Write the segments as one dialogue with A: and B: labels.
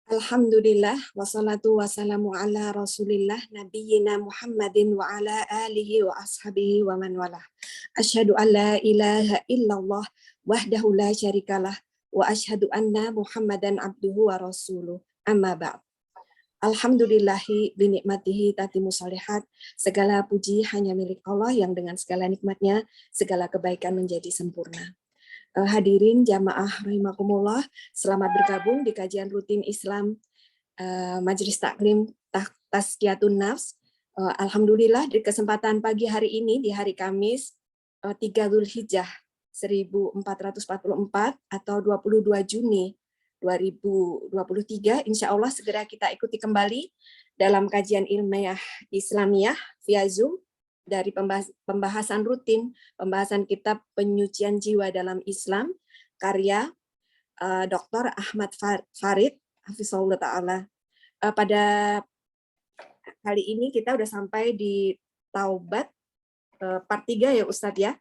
A: Alhamdulillah wassalatu wassalamu ala Rasulillah nabiyyina Muhammadin wa ala alihi wa ashabihi wa man walah. Asyhadu an la ilaha illallah wahdahu la syarikalah wa asyhadu anna Muhammadan abduhu wa rasuluh. Amma ba'd. Alhamdulillahi binikmatihi tatimu shalihat. Segala puji hanya milik Allah yang dengan segala nikmatnya segala kebaikan menjadi sempurna. Hadirin jamaah rahimakumullah, selamat bergabung di kajian rutin Islam Majelis Taklim Tazkiyatun Nafs. Alhamdulillah di kesempatan pagi hari ini di hari Kamis 3 Dzulhijjah 1444 atau 22 Juni 2023, insya Allah segera kita ikuti kembali dalam kajian ilmiah Islamiyah via Zoom dari pembahasan rutin, pembahasan kitab Penyucian Jiwa dalam Islam, karya Dr. Ahmad Farid, Hafizahullah Ta'ala. Pada kali ini kita udah sampai di Taubat, part 3 ya Ustadz ya?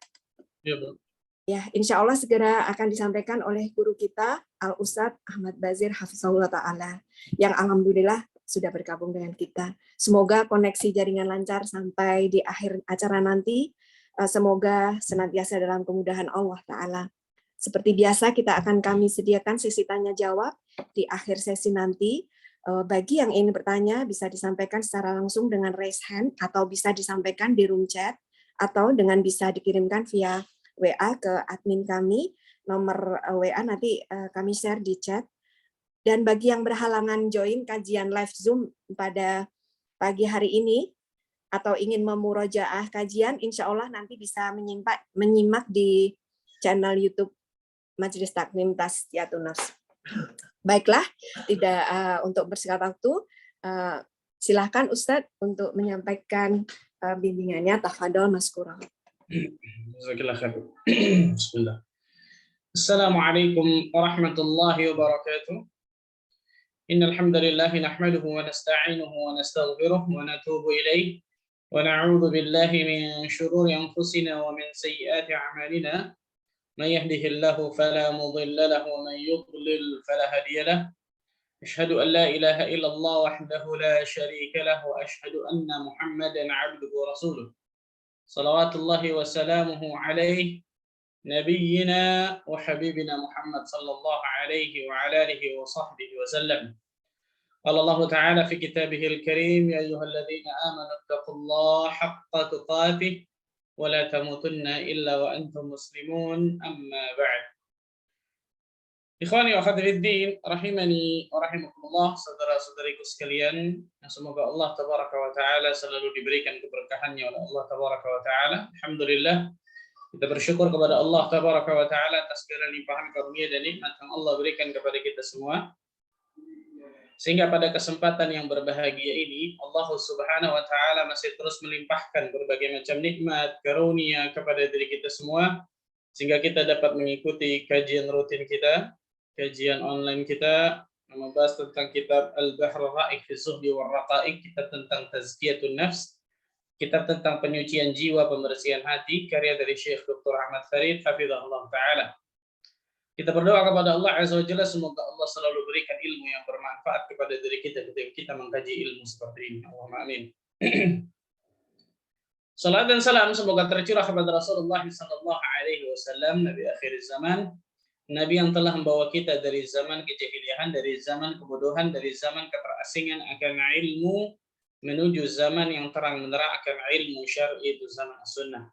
B: Iya, Bu.
A: Ya, insya Allah segera akan disampaikan oleh guru kita, Al-Ustadz Ahmad Bazir, Hafizahullah Ta'ala, yang alhamdulillah sudah bergabung dengan kita. Semoga koneksi jaringan lancar sampai di akhir acara nanti. Semoga senantiasa dalam kemudahan Allah Ta'ala. Seperti biasa kita akan kami sediakan sesi tanya jawab di akhir sesi nanti. Bagi yang ingin bertanya bisa disampaikan secara langsung dengan raise hand atau bisa disampaikan di room chat atau dengan bisa dikirimkan via WA ke admin kami. Nomor WA nanti kami share di chat. Dan bagi yang berhalangan join kajian live Zoom pada pagi hari ini atau ingin memurojaah kajian, insya Allah nanti bisa menyimak di channel YouTube Majelis Taklim Tazkiyatun Nafs. Baiklah, tidak untuk bersingkat waktu, silakan Ustadz untuk menyampaikan bimbingannya. Tafadhol Maskurah.
B: Bismillah. Assalamualaikum warahmatullahi wabarakatuh. Innal hamdalillah nahmaduhu wa nasta'inuhu wa nastaghfiruh wa natubu ilayh wa na'udzu billahi min shururi anfusina wa min sayyiati a'malina. May yahdihillahu fala mudilla lahu wa may yudlil fala hadiya lahu. Asyhadu an la ilaha illallah wahdahu la syarika lahu wa asyhadu anna Muhammadan 'abduhu wa rasuluh. Salawatullahi wa salamuhu alaihi نبينا وحبيبنا محمد صلى الله عليه وعلى آله وصحبه وسلم. قال الله تعالى في كتابه الكريم: يا أيها الذين آمنوا اتقوا الله حق تقاته ولا تموتن إلا وأنتم مسلمون. أما بعد. Ikhwani wa akhwati fiddin, rahimani wa rahimakumullah, saudara-saudariku sekalian, yang semoga Allah tabaraka wa taala selalu diberikan keberkahannya oleh Allah tabaraka wa taala. Alhamdulillah, kita bersyukur kepada Allah tabaraka wa taala atas segala limpahan karunia dan nikmat yang Allah berikan kepada kita semua. Sehingga pada kesempatan yang berbahagia ini Allah Subhanahu wa taala masih terus melimpahkan berbagai macam nikmat karunia kepada diri kita semua, sehingga kita dapat mengikuti kajian rutin kita, kajian online kita, membahas tentang kitab Al-Bahr Ar-Ra'iq fi Zuhdi war Raqa'iq, kitab tentang Tazkiyatun Nafs, kitab tentang penyucian jiwa, pembersihan hati, karya dari Syekh Dr. Ahmad Farid, hafizahullah ta'ala. Kita berdoa kepada Allah Azza wa Jalla, semoga Allah selalu berikan ilmu yang bermanfaat kepada diri kita ketika kita mengkaji ilmu seperti ini. Allahumma amin. Salat dan salam semoga tercurah kepada Rasulullah sallallahu alaihi wasallam, Nabi akhir zaman, Nabi yang telah membawa kita dari zaman kejahilian, dari zaman kebodohan, dari zaman keterasingan akan ilmu, menuju zaman yang terang menerang akan ilmu syar'i, itu zaman sunnah.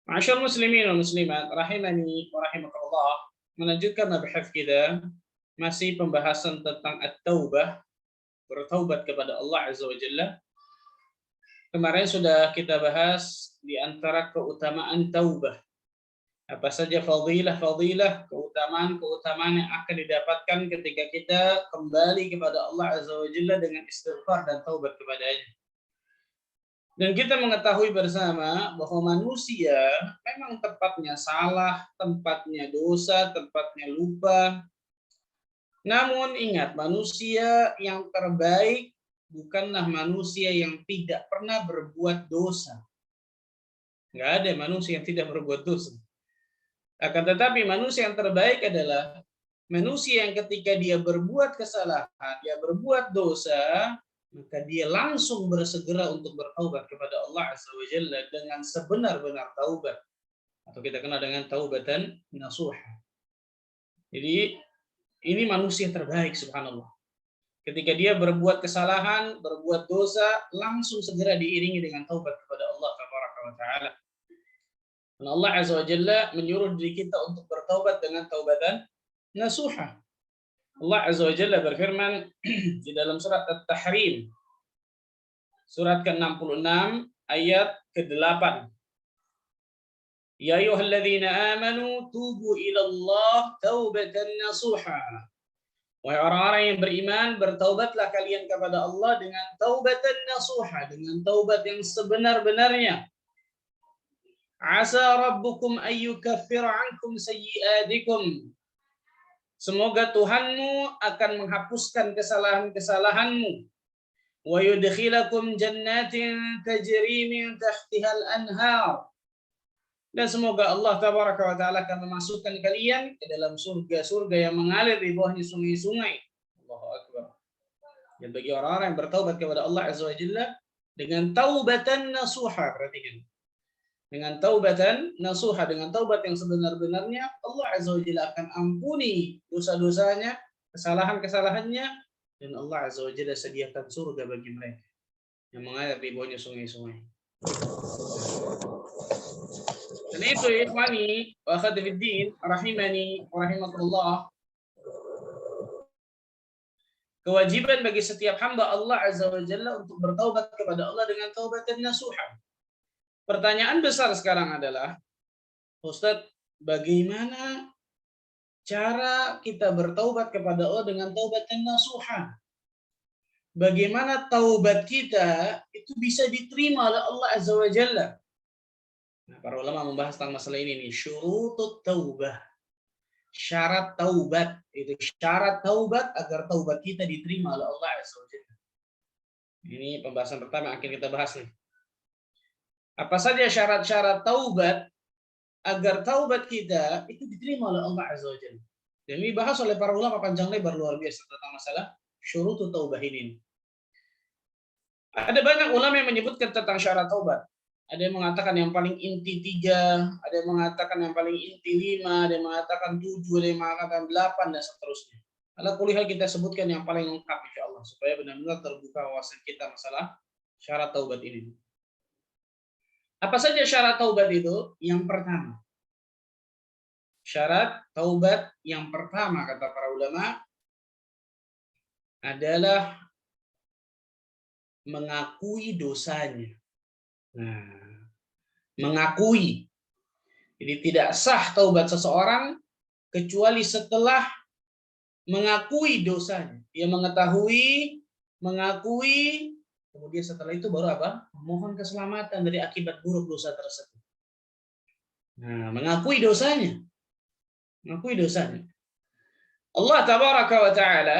B: Ma'asyar muslimin wa muslimat, rahimani wa rahimakallah, melanjutkan mabahas kita, masih pembahasan tentang at-taubah, bertaubat kepada Allah Azza wa Jalla. Kemarin sudah kita bahas di antara keutamaan taubah. Apa saja fadilah-fadilah, keutamaan-keutamaan yang akan didapatkan ketika kita kembali kepada Allah Azza wa Jalla dengan istighfar dan taubat kepadanya. Dan kita mengetahui bersama bahwa manusia memang tempatnya salah, tempatnya dosa, tempatnya lupa. Namun ingat, manusia yang terbaik bukanlah manusia yang tidak pernah berbuat dosa. Nggak ada manusia yang tidak berbuat dosa. Akan tetapi manusia yang terbaik adalah manusia yang ketika dia berbuat kesalahan, dia berbuat dosa, maka dia langsung bersegera untuk bertaubat kepada Allah Azza wa Jalla dengan sebenar-benar taubat, atau kita kenal dengan taubatan nasuha. Jadi ini manusia terbaik, subhanallah. Ketika dia berbuat kesalahan, berbuat dosa, langsung segera diiringi dengan taubat kepada Allah Tabaraka wa Ta'ala. Dan Allah Azza wa Jalla menyuruh diri kita untuk bertaubat dengan taubatan nasuha. Allah Azza wa Jalla berfirman di dalam surat At-Tahrim, surat ke-66 ayat ke-8. Ya ayyuhalladzina amanu tubu ila Allah taubatan nasuha. Wahai orang-orang yang beriman, bertaubatlah kalian kepada Allah dengan taubatan nasuha, dengan taubat yang sebenar-benarnya. Asa rabbukum ayyukaffir ankum sayyi'atikum. Semoga Tuhanmu akan menghapuskan kesalahan-kesalahanmu. Wa yudkhilakum jannatin tajri min tahtihal anhar. Dan semoga Allah Tabaraka wa Ta'ala akan memasukkan kalian ke dalam surga-surga yang mengalir di bawahnya sungai-sungai. Allahu Akbar. Dan bagi orang-orang yang bertaubat kepada Allah Azza wa Jalla dengan taubatan nasuha, perhatikan. Dengan taubatan nasuha, dengan taubat yang sebenar-benarnya, Allah Azza wa Jalla akan ampuni dosa-dosanya, kesalahan-kesalahannya, dan Allah Azza wa Jalla sediakan surga bagi mereka yang mengalir di bawahnya sungai-sungai. Dan itu ikhwani wa akhwati fiddin rahimani wa rahimakumullah, kewajiban bagi setiap hamba Allah Azza wa Jalla untuk bertaubat kepada Allah dengan taubatan nasuha. Pertanyaan besar sekarang adalah, Ustadz, bagaimana cara kita bertaubat kepada Allah dengan taubatan nasuha? Bagaimana taubat kita itu bisa diterima oleh Allah Azza wa Jalla? Nah, para ulama membahas tentang masalah ini nih, syurutut taubah. Syarat taubat, itu syarat taubat agar taubat kita diterima oleh Allah Azza wa Jalla. Ini pembahasan pertama yang akan kita bahas nih. Apa saja syarat-syarat taubat agar taubat kita itu diterima oleh Allah Azza wa Jalla. Dan ini dibahas oleh para ulama panjang lebar luar biasa tentang masalah syurutut taubah ini. Ada banyak ulama yang menyebutkan tentang syarat taubat. Ada yang mengatakan yang paling inti 3, ada yang mengatakan yang paling inti 5, ada yang mengatakan 7, ada yang mengatakan 8, dan seterusnya. Ala kulli hal kita sebutkan yang paling lengkap insyaallah supaya benar-benar terbuka wawasan kita masalah syarat taubat ini. Apa saja syarat taubat itu? Yang pertama, syarat taubat yang pertama kata para ulama adalah mengakui dosanya. Nah, mengakui. Jadi tidak sah taubat seseorang kecuali setelah mengakui dosanya. Dia mengetahui, mengakui, kemudian setelah itu baru apa? Memohon keselamatan dari akibat buruk dosa tersebut. Nah, mengakui dosanya. Mengakui dosanya. Allah Tabaraka wa Ta'ala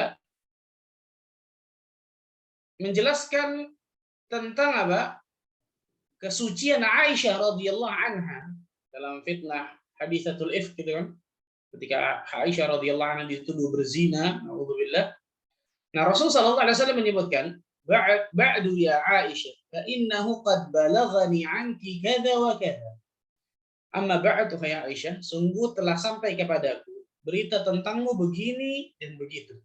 B: menjelaskan tentang apa? Kesucian Aisyah radhiyallahu anha dalam fitnah haditsatul ifk gitu kan. Ketika Aisyah radhiyallahu anha dituduh berzina, naudzubillah. Nah, Rasul sallallahu alaihi wasallam menyebutkan, "Ba'du ya Aisyah, fa innahu qad balaghani 'anki kadza wa kadza." Amma ba'du ya Aisyah, sungguh telah sampai kepadaku berita tentangmu begini dan begitu.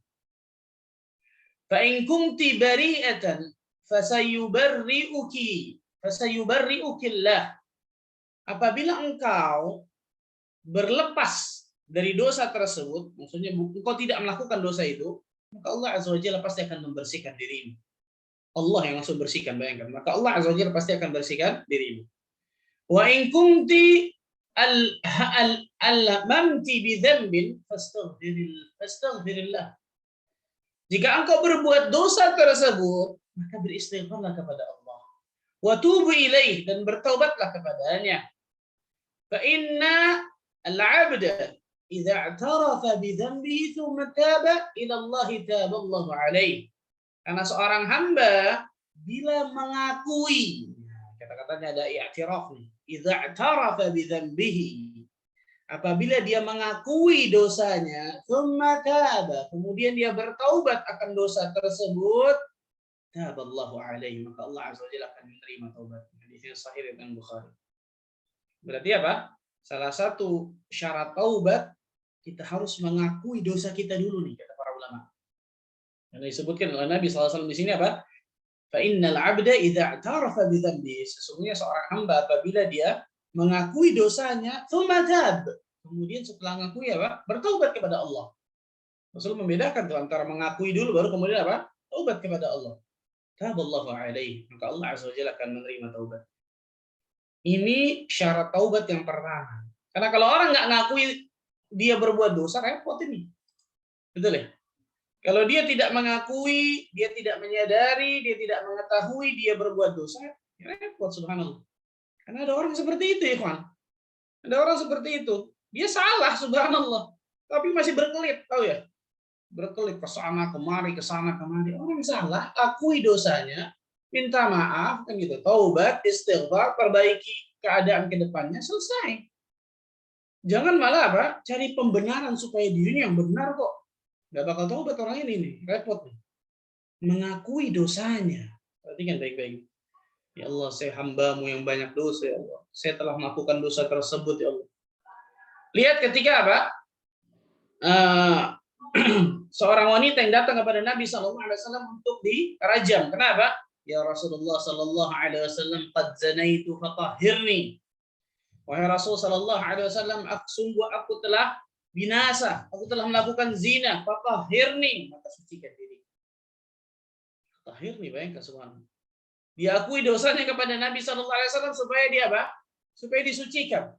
B: Fa in kunti bari'atan fasayubarri'uki fasayubarri'ukillah. Apabila engkau berlepas dari dosa tersebut, maksudnya engkau tidak melakukan dosa itu, maka Allah Azza wa Jalla pasti akan membersihkan dirimu. Allah yang langsung bersihkan, bayangkan. Maka Allah Azza wa Jalla pasti akan bersihkan dirimu. Wa in kunti al-mamti bi dzambin fastaghfirillah. Jika engkau berbuat dosa tersebut, maka beristighfarlah kepada Allah. Wa tubu ilaih, dan bertaubatlah kepadanya. Fa inna al-'abda idza i'tarafa bi dzambihi thumma taba ila Allah taballahu alaihi. Karena seorang hamba bila mengakui, kata-katanya ada i'tiraf nih, idza i'tarafa bi dzambihi, Apabila dia mengakui dosanya, tsumma taba, kemudian dia bertaubat akan dosa tersebut, taballahu alaihi, maka Allah azza wa jalla akan menerima taubatnya. Hadis yang sahih riwayat Bukhari. Berarti apa? Salah satu syarat taubat, kita harus mengakui dosa kita dulu nih, kata para ulama. Yang disebutkan oleh Nabi SAW di sini apa? Fa innal 'abda idza i'tarafa bi dzambi, sesungguhnya seorang hamba apabila dia mengakui dosanya, tsumma tab, kemudian setelah mengakui apa? Bertaubat kepada Allah. Rasul membedakan tuh antara mengakui dulu baru kemudian apa? Taubat kepada Allah. Taballahu alaihi, maka Allah azza wa jalla akan menerima taubat. Ini syarat taubat yang pertama. Karena kalau orang nggak ngakui dia berbuat dosa, repot ini. Betul ya? Kalau dia tidak mengakui, dia tidak menyadari, dia tidak mengetahui dia berbuat dosa, ya repot, subhanallah. Karena ada orang seperti itu, ikhwan. Ada orang seperti itu. Dia salah, subhanallah. Tapi masih berkelit, tahu ya? Berkelit ke sana kemari, ke sana kemari. Orang salah, akui dosanya, minta maaf, kan gitu. Taubat, istighfar, perbaiki keadaan ke depannya, selesai. Jangan malah apa? Cari pembenaran supaya dirinya yang benar kok. Gak bakal taubat orang ini nih, repot nih. Mengakui dosanya. Perhatikan baik-baik. Ya Allah, saya hamba-Mu yang banyak dosa, ya Allah. Saya telah melakukan dosa tersebut, ya Allah. Lihat ketika apa? Seorang wanita yang datang kepada Nabi SAW untuk dirajam. Kenapa? Ya Rasulullah SAW, qad zanaitu fatahhirni. Wahai Rasul sallallahu alaihi wasallam, sungguh aku telah binasa, aku telah melakukan zina, fatahhirni, maka sucikan diri. Fatahhirni, bayangkan subhanallah. Dia akui dosanya kepada Nabi sallallahu alaihi wasallam supaya dia apa? Supaya disucikan.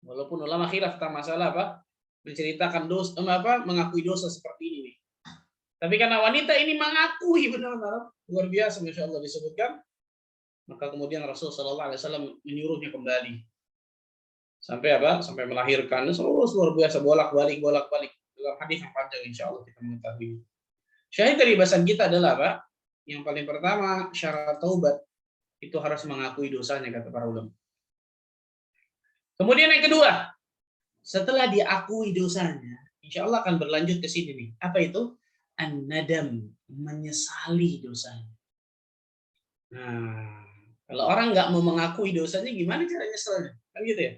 B: Walaupun ulama khilaf tentang masalah apa? Menceritakan dosa apa? Mengakui dosa seperti ini nih. Tapi karena wanita ini mengakui benar-benar luar biasa, masya Allah disebutkan, maka kemudian Rasul sallallahu alaihi wasallam menyuruhnya kembali. Sampai apa? Sampai melahirkan. Terus luar biasa, bolak-balik dalam hadis yang panjang, insya Allah kita mengetahui. Syahid dari bahasan kita adalah apa? Yang paling pertama, syarat taubat itu harus mengakui dosanya, kata para ulama. Kemudian yang kedua, setelah diakui dosanya, insya Allah akan berlanjut ke sini nih. Apa itu? An-nadam, menyesali dosanya. Nah, kalau orang nggak mau mengakui dosanya, gimana cara nyesalnya? Kan gitu ya?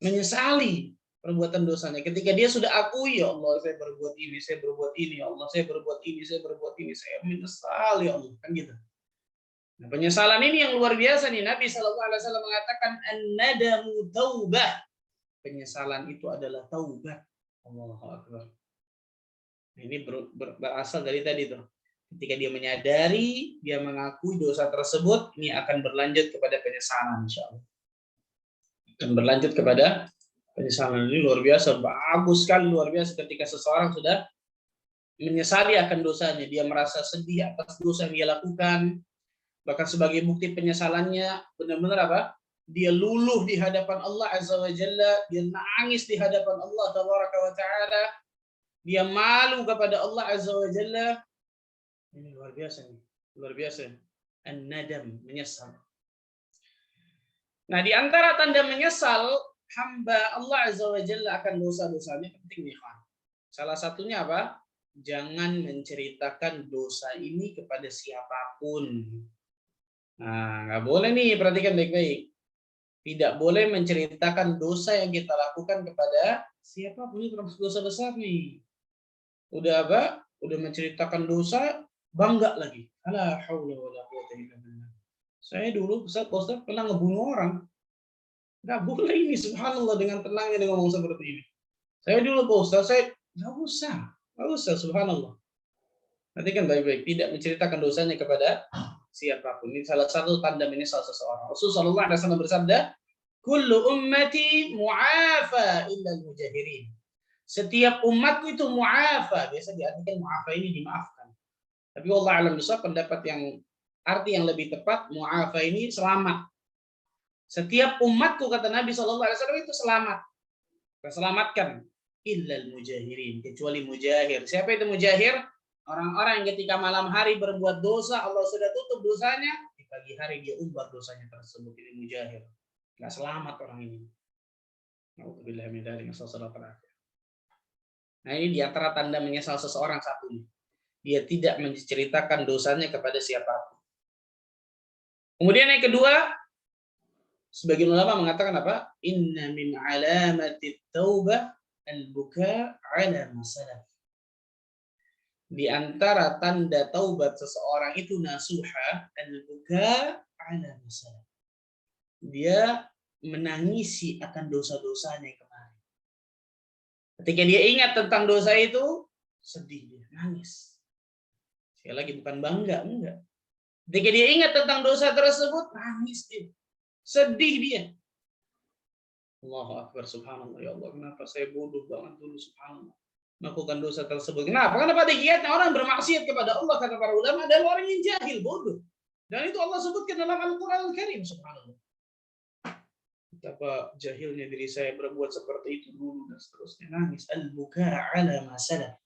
B: Menyesali perbuatan dosanya. Ketika dia sudah akui, ya Allah, saya berbuat ini, saya berbuat ini, ya Allah, saya berbuat ini, saya berbuat ini, saya menyesal, ya Allah, kan gitu. Nah, penyesalan ini yang luar biasa nih. Nabi SAW mengatakan an-nadamu taubah. Penyesalan itu adalah taubat. Allahu Akbar. Ini berasal dari tadi tuh. Ketika dia menyadari, dia mengakui dosa tersebut, ini akan berlanjut kepada penyesalan, insyaallah. Dan berlanjut kepada penyesalan. Ini luar biasa, bagus sekali, luar biasa ketika seseorang sudah menyesali akan dosanya, dia merasa sedih atas dosa yang dia lakukan, bahkan sebagai bukti penyesalannya benar-benar apa? Dia luluh di hadapan Allah Azza wa Jalla, dia nangis di hadapan Allah Tabaraka wa Ta'ala, dia malu kepada Allah Azza wa Jalla. Ini luar biasa nih, luar biasa. An-nadam, menyesal. Nah, di antara tanda menyesal hamba Allah Azza wa Jalla akan dosa-dosanya penting nih, Pak. Salah satunya apa? Jangan menceritakan dosa ini kepada siapapun. Nah, nggak boleh nih, perhatikan baik-baik. Tidak boleh menceritakan dosa yang kita lakukan kepada siapapun, ini termasuk dosa besar nih. Udah apa? Udah menceritakan dosa, bangga lagi. La haula wala quwwata illa billah. Saya dulu Ustaz pernah ngebunuh orang. Nggak boleh ini, subhanallah, dengan tenangnya dia ngomong seperti ini. Saya dulu Pak Ustaz, saya nggak usah, subhanallah. Nanti kan baik-baik, tidak menceritakan dosanya kepada siapapun. Ini salah satu tanda menyesal seseorang. Rasulullah SAW bersabda, kullu ummati mu'afa illa al-mujahirin. Setiap umatku itu mu'afa. Biasa diartikan mu'afa ini dimaafkan. Tapi Allah alam besar, pendapat yang arti yang lebih tepat, mu'afa ini selamat. Setiap umatku, kata Nabi SAW, itu selamat. Terselamatkan. Illal mujahirin. Kecuali mujahir. Siapa itu mujahir? Orang-orang yang ketika malam hari berbuat dosa, Allah sudah tutup dosanya. Di pagi hari dia umbar dosanya tersebut. Ini mujahir. Nggak selamat orang ini. Alhamdulillah min dzalik. Nah, ini di antara tanda menyesal seseorang satu ini. Dia tidak menceritakan dosanya kepada siapapun. Kemudian yang kedua, sebagian ulama mengatakan apa? Inna min alamati taubah al-buka ala masalah. Di antara tanda taubat seseorang itu nasuha al-buka ala masalah. Dia menangisi akan dosa-dosanya yang kemarin. Ketika dia ingat tentang dosa itu, sedih dia, nangis. Sekali lagi bukan bangga, enggak. Ketika dia ingat tentang dosa tersebut, nangis dia. Sedih dia. Allahu Akbar, subhanallah, ya Allah, kenapa saya bodoh banget dulu, subhanallah. Melakukan dosa tersebut. Kenapa? Karena pada kiatnya orang bermaksiat kepada Allah, kata para ulama, adalah orang yang jahil, bodoh. Dan itu Allah sebutkan dalam Al-Quran Al-Karim, subhanallah. Betapa jahilnya diri saya berbuat seperti itu dulu, dan seterusnya. Nangis. Al-buka ala masalah.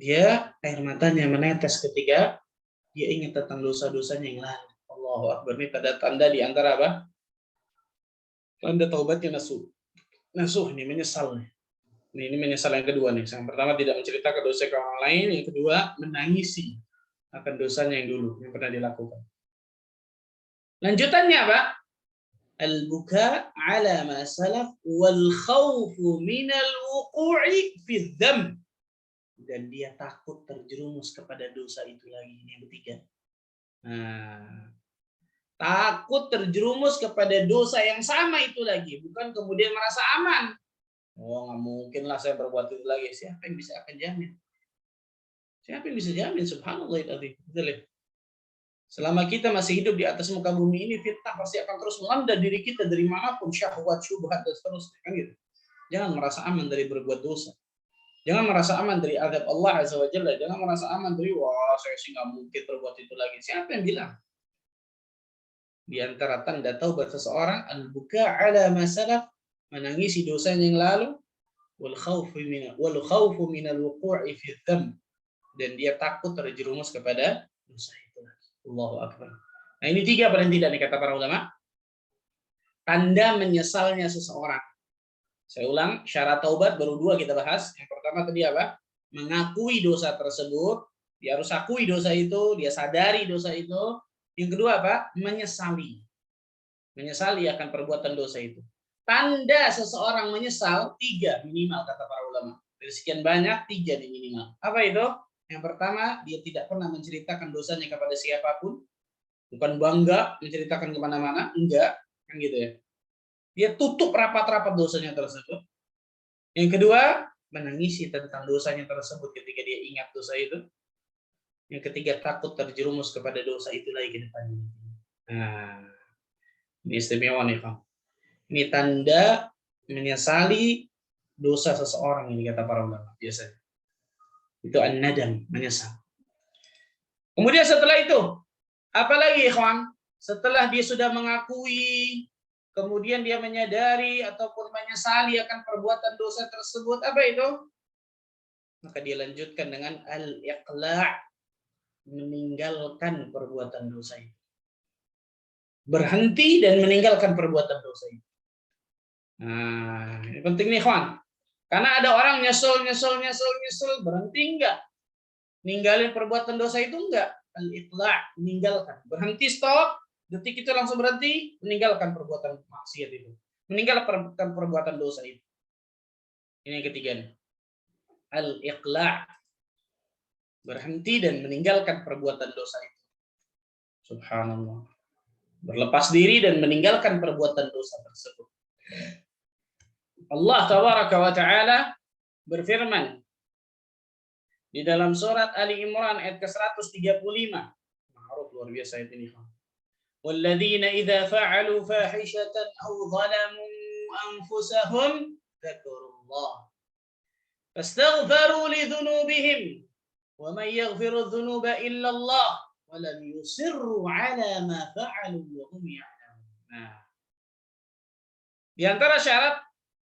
B: Dia air matanya menetes ketika dia ingat tentang dosa-dosanya yang lalu. Allahu Akbar. Ini tanda-tanda di antara apa? Tanda taubatnya nasuh. Nasuh ini menyesal. Ini menyesal yang kedua nih. Yang pertama tidak menceritakan dosa ke orang lain. Yang kedua menangisi akan dosanya yang dulu yang pernah dilakukan. Lanjutannya apa? Al-buka ala ma salaf wal khawfu minal wuqu'i fi dzamb. Dan dia takut terjerumus kepada dosa itu lagi. Ini yang ketiga. Nah, takut terjerumus kepada dosa yang sama itu lagi. Bukan kemudian merasa aman. Oh, nggak mungkin lah saya berbuat itu lagi. Siapa yang bisa akan jamin? Siapa yang bisa jamin? Subhanallah. Betul ya? Selama kita masih hidup di atas muka bumi ini, fitnah pasti akan terus melanda diri kita dari manapun, syahwat, syubhat, dan seterusnya. Kan gitu. Jangan merasa aman dari berbuat dosa. Jangan merasa aman dari azab Allah Azza wa Jalla. Jangan merasa aman dari, wah saya sih nggak mungkin berbuat itu lagi. Siapa yang bilang? Di antara tanda taubat seseorang, al-buka ala masalaf, menangisi dosanya yang lalu, wal khawfu minal wuqu'i fi dzamb, dan dia takut terjerumus kepada dosa itu lagi. Allahu Akbar. Nah, ini tiga paling tidak nih kata para ulama. Tanda menyesalnya seseorang. Saya ulang, syarat taubat baru dua kita bahas. Yang pertama tadi apa? Mengakui dosa tersebut. Dia harus akui dosa itu, dia sadari dosa itu. Yang kedua apa? Menyesali. Menyesali akan perbuatan dosa itu. Tanda seseorang menyesal, tiga minimal kata para ulama. Dari sekian banyak, tiga nih minimal. Apa itu? Yang pertama, dia tidak pernah menceritakan dosanya kepada siapapun. Bukan bangga menceritakan kemana-mana. Enggak. Kan gitu ya. Dia tutup rapat-rapat dosanya tersebut. Yang kedua, menangisi tentang dosanya tersebut ketika dia ingat dosa itu. Yang ketiga, takut terjerumus kepada dosa itu lagi ke depannya. Nah, ini istimewa nih, Bang. Ini tanda menyesali dosa seseorang, ini kata para ulama biasanya. Itu an-nadam, menyesal. Kemudian setelah itu, apalagi ikhwan? Setelah dia sudah mengakui, kemudian dia menyadari ataupun menyesali akan perbuatan dosa tersebut, apa itu? Maka dia lanjutkan dengan al-iqla', meninggalkan perbuatan dosa itu. Berhenti dan meninggalkan perbuatan dosa itu. Nah, ini penting nih, kawan. Karena ada orang nyesel, berhenti enggak? Ninggalin perbuatan dosa itu enggak? Al-iqla', meninggalkan. Berhenti, stop. Detik itu langsung berhenti, meninggalkan perbuatan maksiat itu. Meninggalkan perbuatan dosa itu. Ini yang ketiga nih. Al-iqla'. Berhenti dan meninggalkan perbuatan dosa itu. Subhanallah. Berlepas diri dan meninggalkan perbuatan dosa tersebut. Allah Tabaraka wa Ta'ala berfirman di dalam surat Ali Imran ayat ke-135. Ma'ruf, luar biasa ayat ini. وَالَّذِينَ إِذَا فَعَلُوا فَاحِشَةً أَوْ ظَلَمُوا أَنفُسَهُمْ ذَكَرُوا اللَّهَ فَاسْتَغْفَرُوا لِذُنُوبِهِمْ وَمَنْ يَغْفِرُ الذُّنُوبَ إِلَّا اللَّهُ وَلَمْ يُصِرُّوا عَلَى مَا فَعَلُوا وَهُمْ يَعْلَمُونَ. Nah, di antara syarat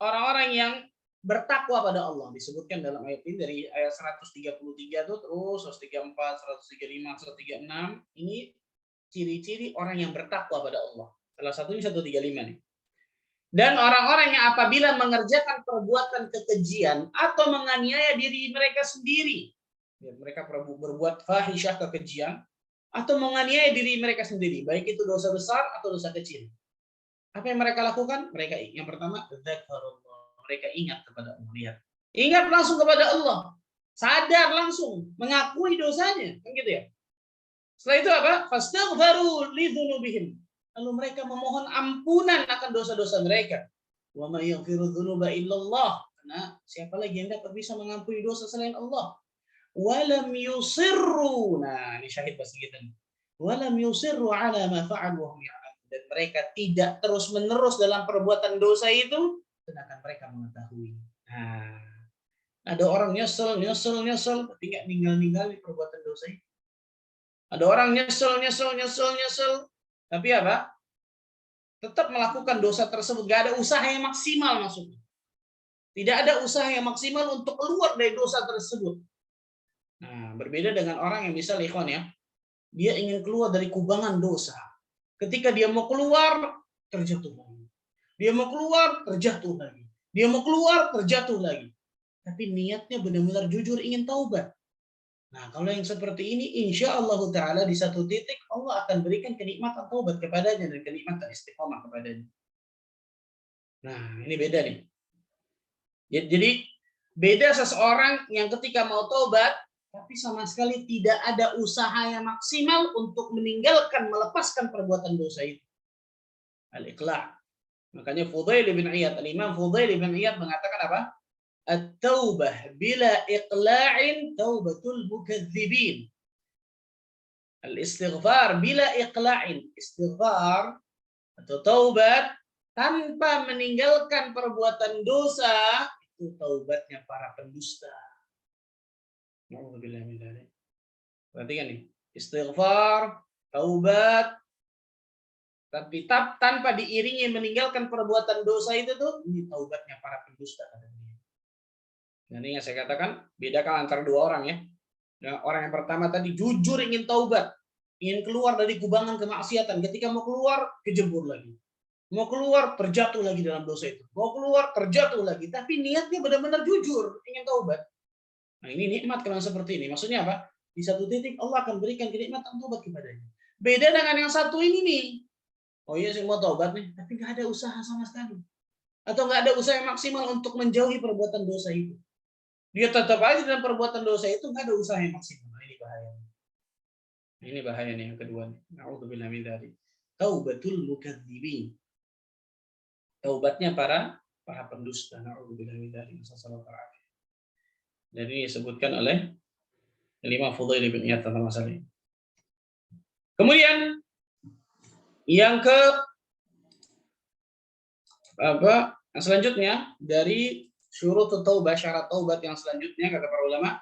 B: orang-orang yang bertakwa pada Allah disebutkan dalam ayat ini dari ayat 133 itu terus 134, 135, 136. Ini ciri-ciri orang yang bertakwa pada Allah. Salah satunya 135 nih. Dan orang-orang yang apabila mengerjakan perbuatan kekejian atau menganiaya diri mereka sendiri, ya, mereka berbuat fahisyah kekejian atau menganiaya diri mereka sendiri, baik itu dosa besar atau dosa kecil. Apa yang mereka lakukan? Mereka yang pertama, dzakarullah. Mereka ingat kepada Allah. Lihat. Ingat langsung kepada Allah. Sadar langsung, mengakui dosanya, kan gitu ya. Setelah itu apa? Fastaghfaru lidzunubihim. Lalu mereka memohon ampunan akan dosa-dosa mereka. Wa may yaghfiru dzunuba illallah. Karena siapa lagi yang dapat bisa mengampuni dosa selain Allah? Walam yusirru. Nah, ini syahid bahasa kita nih. Walam yusirru ala ma fa'alu wa hum ya'lamun. Dan mereka tidak terus-menerus dalam perbuatan dosa itu sedangkan mereka mengetahui. Nah, ada orang nyesel, tapi nggak ninggal-ninggal di perbuatan dosa itu. Ada orang nyesel, tapi apa? Tetap melakukan dosa tersebut. Gak ada usaha yang maksimal maksudnya. Tidak ada usaha yang maksimal untuk keluar dari dosa tersebut. Nah, berbeda dengan orang yang misal ikhwan ya, dia ingin keluar dari kubangan dosa. Ketika dia mau keluar, terjatuh lagi. Dia mau keluar, terjatuh lagi. Dia mau keluar, terjatuh lagi. Tapi niatnya benar-benar jujur ingin taubat. Nah, kalau yang seperti ini, insya Allah Ta'ala di satu titik Allah akan berikan kenikmatan taubat kepadanya dan kenikmatan istiqomah kepadanya. Nah, ini beda nih. Jadi, beda seseorang yang ketika mau taubat, tapi sama sekali tidak ada usaha yang maksimal untuk meninggalkan, melepaskan perbuatan dosa itu. Al-iqla'. Makanya Fudail bin Iyad, Al-Imam Fudail bin Iyad mengatakan apa? At-taubah bila iqla'in taubatul mukadzibin. Al-istighfar bila iqla'in. Istighfar atau taubat tanpa meninggalkan perbuatan dosa itu taubatnya para pendusta. Nauzubillah min dzalik. Perhatikan nih, istighfar, taubat tapi tanpa diiringi meninggalkan perbuatan dosa itu tuh ini taubatnya para pendusta. Dan ini yang saya katakan, bedakan antara dua orang ya. Nah, orang yang pertama tadi jujur ingin taubat, ingin keluar dari kubangan kemaksiatan. Ketika mau keluar, kejebur lagi. Mau keluar, terjatuh lagi dalam dosa itu. Mau keluar, terjatuh lagi. Tapi niatnya benar-benar jujur, ingin taubat. Nah, ini nikmat kalau seperti ini. Maksudnya apa? Di satu titik Allah akan berikan kenikmatan taubat kepadanya. Beda dengan yang satu ini nih. Oh iya, saya mau taubat nih, tapi nggak ada usaha sama sekali. Atau nggak ada usaha yang maksimal untuk menjauhi perbuatan dosa itu. Dia tetap aja dalam perbuatan dosa itu, nggak ada usaha yang maksimal. Ini bahaya. Ini bahaya nih yang kedua. Na'udzubillah min dzalik. Taubatul mukadzibin. Taubatnya para pendusta. Na'udzubillah min dzalik. Dan ini disebutkan oleh Imam Fudail bin Iyad tentang masalah ini. Kemudian yang selanjutnya dari syurut taubah, syarat taubat yang selanjutnya kata para ulama,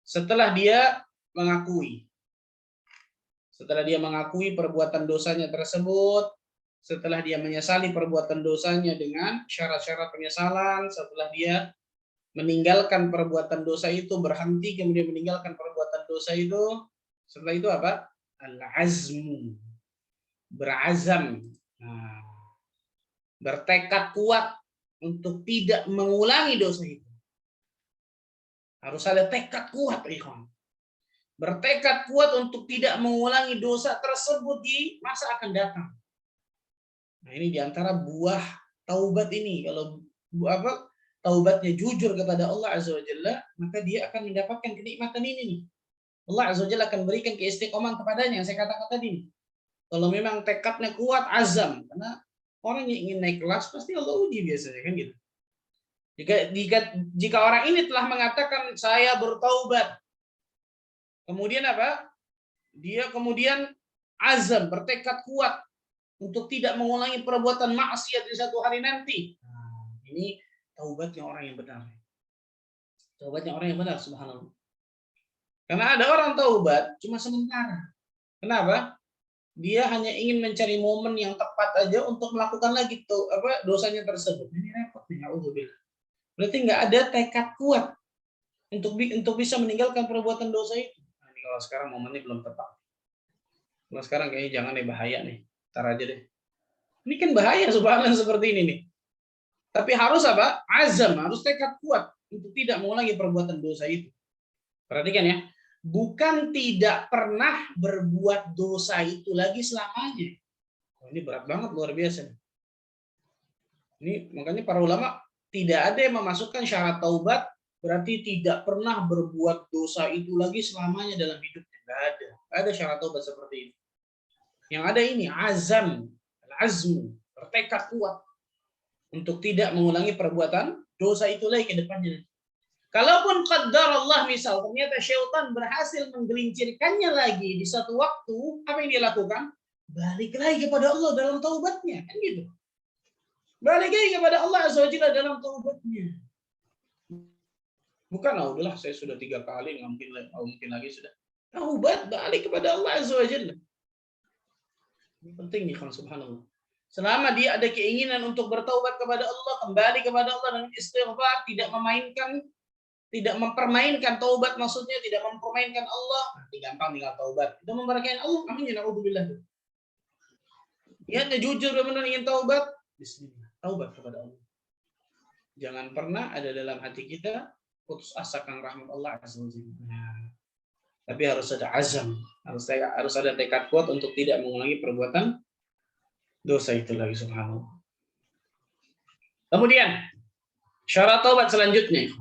B: setelah dia mengakui perbuatan dosanya tersebut, setelah dia menyesali perbuatan dosanya dengan syarat-syarat penyesalan, setelah dia meninggalkan perbuatan dosa itu, berhenti kemudian meninggalkan perbuatan dosa itu, setelah itu apa? Al-azmu, berazam, bertekad kuat untuk tidak mengulangi dosa itu. Harus ada tekad kuat, ikhwan. Bertekad kuat untuk tidak mengulangi dosa tersebut di masa akan datang. Nah, ini diantara buah taubat ini. Kalau taubatnya jujur kepada Allah Azza wa Jalla, maka dia akan mendapatkan kenikmatan ini nih. Allah Azza wa Jalla akan berikan keistiqomahan kepadanya yang saya katakan tadi nih. Kalau memang tekadnya kuat, azam, karena orang yang ingin naik kelas pasti Allah uji biasanya kan gitu. Jika orang ini telah mengatakan saya bertaubat, kemudian apa? Dia kemudian azam, bertekad kuat untuk tidak mengulangi perbuatan maksiat di satu hari nanti. Nah, ini taubatnya orang yang benar. Taubatnya orang yang benar, subhanallah. Karena ada orang taubat cuma sementara. Kenapa? Dia hanya ingin mencari momen yang tepat aja untuk melakukan lagi dosanya tersebut. Ini repot nih, auzubillah. Berarti nggak ada tekad kuat untuk bisa meninggalkan perbuatan dosa itu. Nah, ini kalau sekarang momennya belum tepat. Kalau sekarang kayaknya jangan deh, bahaya nih. Ntar aja deh. Ini kan bahaya subhanallah seperti ini nih. Tapi harus apa? Azam, harus tekad kuat untuk tidak mengulangi perbuatan dosa itu. Perhatikan ya, bukan tidak pernah berbuat dosa itu lagi selamanya. Oh, ini berat banget, luar biasa. Ini makanya para ulama tidak ada yang memasukkan syarat taubat berarti tidak pernah berbuat dosa itu lagi selamanya dalam hidupnya. Tidak ada. Tidak ada syarat taubat seperti itu. Yang ada ini azam, azmu, bertekad kuat untuk tidak mengulangi perbuatan dosa itu lagi ke depannya. Kalaupun qaddar Allah misal ternyata syaitan berhasil menggelincirkannya lagi di satu waktu, apa yang dia lakukan? Balik lagi kepada Allah dalam taubatnya, kan gitu. Balik lagi kepada Allah Azza wa Jalla dalam taubatnya. Bukan, udahlah saya sudah 3 kali, nggak mungkin lagi sudah. Taubat, balik kepada Allah Azza wa Jalla. Ini penting nih, subhanallah. Selama dia ada keinginan untuk bertaubat kepada Allah, kembali kepada Allah dengan istighfar, tidak mempermainkan taubat, maksudnya tidak mempermainkan Allah, gampang tinggal taubat. Tidak mempermainkan Allah, amin ya naudzubillah. Dia jujur benar ingin taubat, bismillah, taubat kepada Allah. Jangan pernah ada dalam hati kita putus asa akan rahmat Allah Azza wa Jalla. Tapi harus ada azam, harus ada tekad kuat untuk tidak mengulangi perbuatan dosa itu lagi, subhanallah. Kemudian syarat taubat selanjutnya.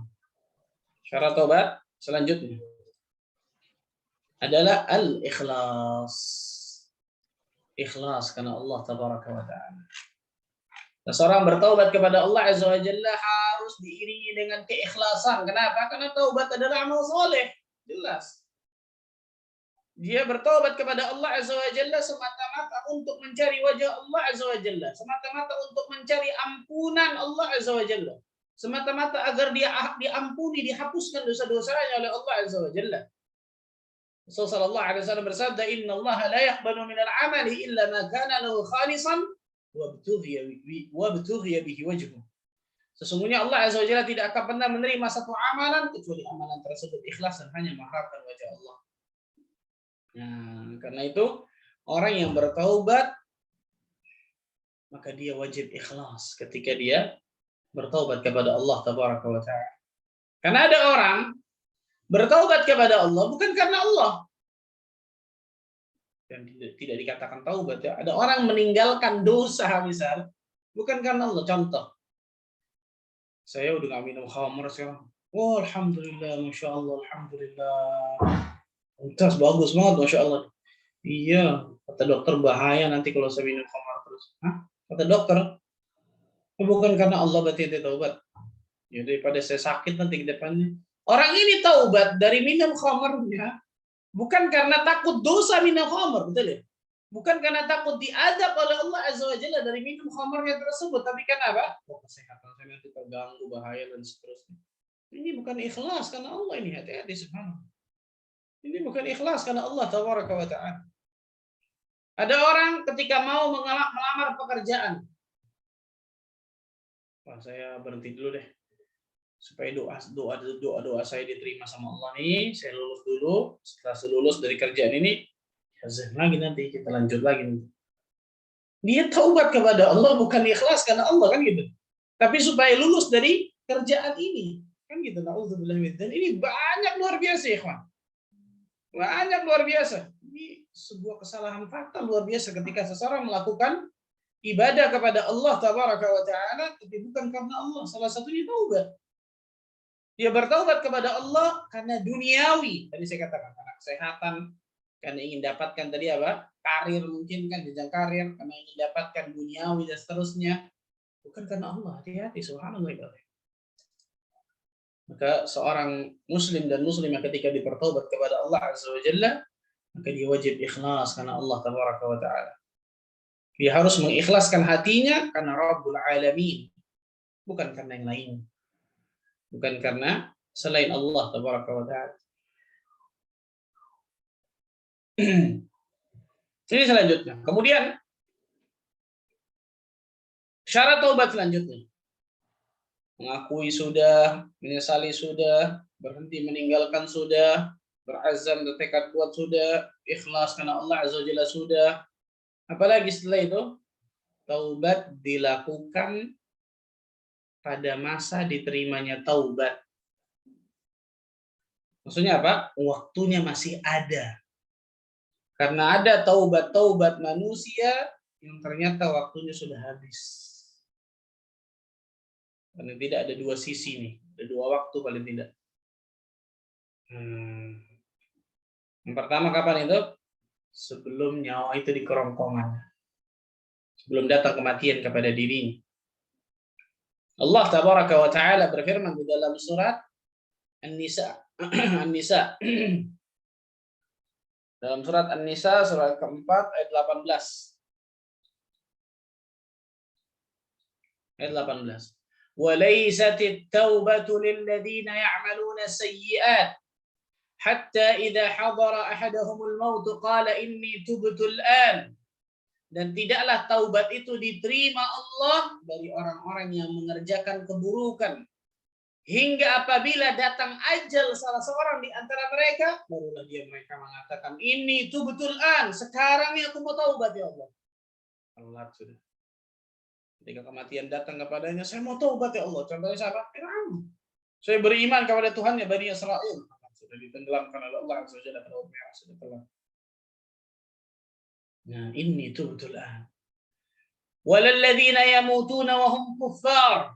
B: Syarat taubat selanjutnya adalah al-ikhlas. Ikhlas karena Allah tabaraka wa ta'ala. Seorang bertaubat kepada Allah Azza wa Jalla harus diiringi dengan keikhlasan. Kenapa? Karena taubat adalah amal soleh. Jelas. Dia bertaubat kepada Allah Azza wa Jalla semata-mata untuk mencari wajah Allah Azza wa Jalla. Semata-mata untuk mencari ampunan Allah Azza wa Jalla. Semata-mata agar dia diampuni, dihapuskan dosa-dosanya oleh Allah Azza wa Jalla. Rasulullah sallallahu alaihi wasallam bersabda, "Inna Allah la yaqbalu min al-'amali illa ma kana lahu khalisan wa btughiya bihi wajhuh." Sesungguhnya Allah Azza wa Jalla tidak akan pernah menerima satu amalan kecuali amalan tersebut ikhlas dan hanya mengharapkan wajah Allah. Nah, karena itu orang yang bertaubat maka dia wajib ikhlas ketika dia bertaubat kepada Allah tabaraka wa ta'ala. Karena ada orang bertaubat kepada Allah bukan karena Allah. Dan tidak dikatakan taubat ya. Ada orang meninggalkan dosa misal bukan karena Allah. Contoh, saya udah gak minum khamr sekarang. Oh, alhamdulillah, masya Allah, alhamdulillah. Untas bagus banget, masya Allah. Iya, kata dokter bahaya nanti kalau saya minum khamr terus. Hah? Kata dokter, bukan karena Allah berarti dia taubat. Ya daripada saya sakit nanti ke depannya. Orang ini taubat dari minum khamrnya bukan karena takut dosa minum khamr, betul ya? Bukan karena takut diadab oleh Allah Azza wa Jalla dari minum khamrnya tersebut, tapi karena apa? Oh, kesehatan saya nanti terganggu, bahaya dan seterusnya. Ini bukan ikhlas karena Allah, ini hati-hati subhanallah. Ini bukan ikhlas karena Allah tabaraka wa ta'ala. Ada orang ketika mau melamar pekerjaan. Wah, saya berhenti dulu deh. Supaya doa saya diterima sama Allah nih, saya lulus dulu. Setelah saya lulus dari kerjaan ini, azan lagi nanti kita lanjut lagi. Dia taubat kepada Allah bukan ikhlas karena Allah kan gitu. Tapi supaya lulus dari kerjaan ini, kan gitu. Nauzubillah min dzalik. Dan ini banyak luar biasa, ikhwan. Banyak luar biasa. Ini sebuah kesalahan fatal luar biasa ketika seseorang melakukan ibadah kepada Allah tabaraka wa ta'ala tapi bukan karena Allah. Salah satunya taubat. Dia bertaubat kepada Allah karena duniawi. Tadi saya katakan karena kesehatan, karena ingin dapatkan tadi apa? Karir mungkin kan, jenjang karir, karena ingin dapatkan duniawi dan seterusnya. Bukan karena Allah. Hati-hati, subhanallah. Maka seorang muslim dan muslimah ketika bertaubat kepada Allah Azza wa Jalla, maka dia wajib ikhlas karena Allah tabaraka wa ta'ala. Dia harus mengikhlaskan hatinya karena Rabbul Alamin, bukan karena yang lain. Bukan karena selain Allah tabaraka wa ta'ala. Ini selanjutnya. Kemudian syarat taubat selanjutnya. Mengakui sudah, menyesali sudah, berhenti meninggalkan sudah, berazam dan tekad kuat sudah, ikhlas karena Allah Azza wa Jalla sudah. Apalagi setelah itu, taubat dilakukan pada masa diterimanya taubat. Maksudnya apa? Waktunya masih ada. Karena ada taubat-taubat manusia yang ternyata waktunya sudah habis. Karena tidak ada dua sisi nih, ada dua waktu paling tidak. Yang pertama kapan itu? Sebelum nyawa itu di kerongkongan. Sebelum datang kematian kepada dirinya. Allah tabaraka wa ta'ala berfirman di dalam surat An-Nisa. An-Nisa. Dalam surat An-Nisa surat keempat ayat 18. Ayat 18. وَلَيْسَتِ التَّوْبَةُ لِلَّذِينَ يَعْمَلُونَ السَّيِّئَاتِ حَتَّى إِذَا حَضَرَ أَحَدَهُمُ الْمَوْتُ قَالَ إِنِّي تُبْتُ الْآنَ. Dan tidaklah taubat itu diterima Allah dari orang-orang yang mengerjakan keburukan hingga apabila datang ajal salah seorang di antara mereka, barulah mereka mengatakan, ini tubtul an, sekarang nih aku mau taubat ya Allah. Allah sudah. Ketika kematian datang kepadanya, saya mau taubat ya Allah. Contohnya siapa? Fir'aun. Saya beriman kepada Tuhannya Bani Israil. Sudah ditenggelamkan oleh Allah Subhanahu pada laut merah, sudah telah. Nah, ini tubtul an. Walalladzina yamutuna wa hum kuffar.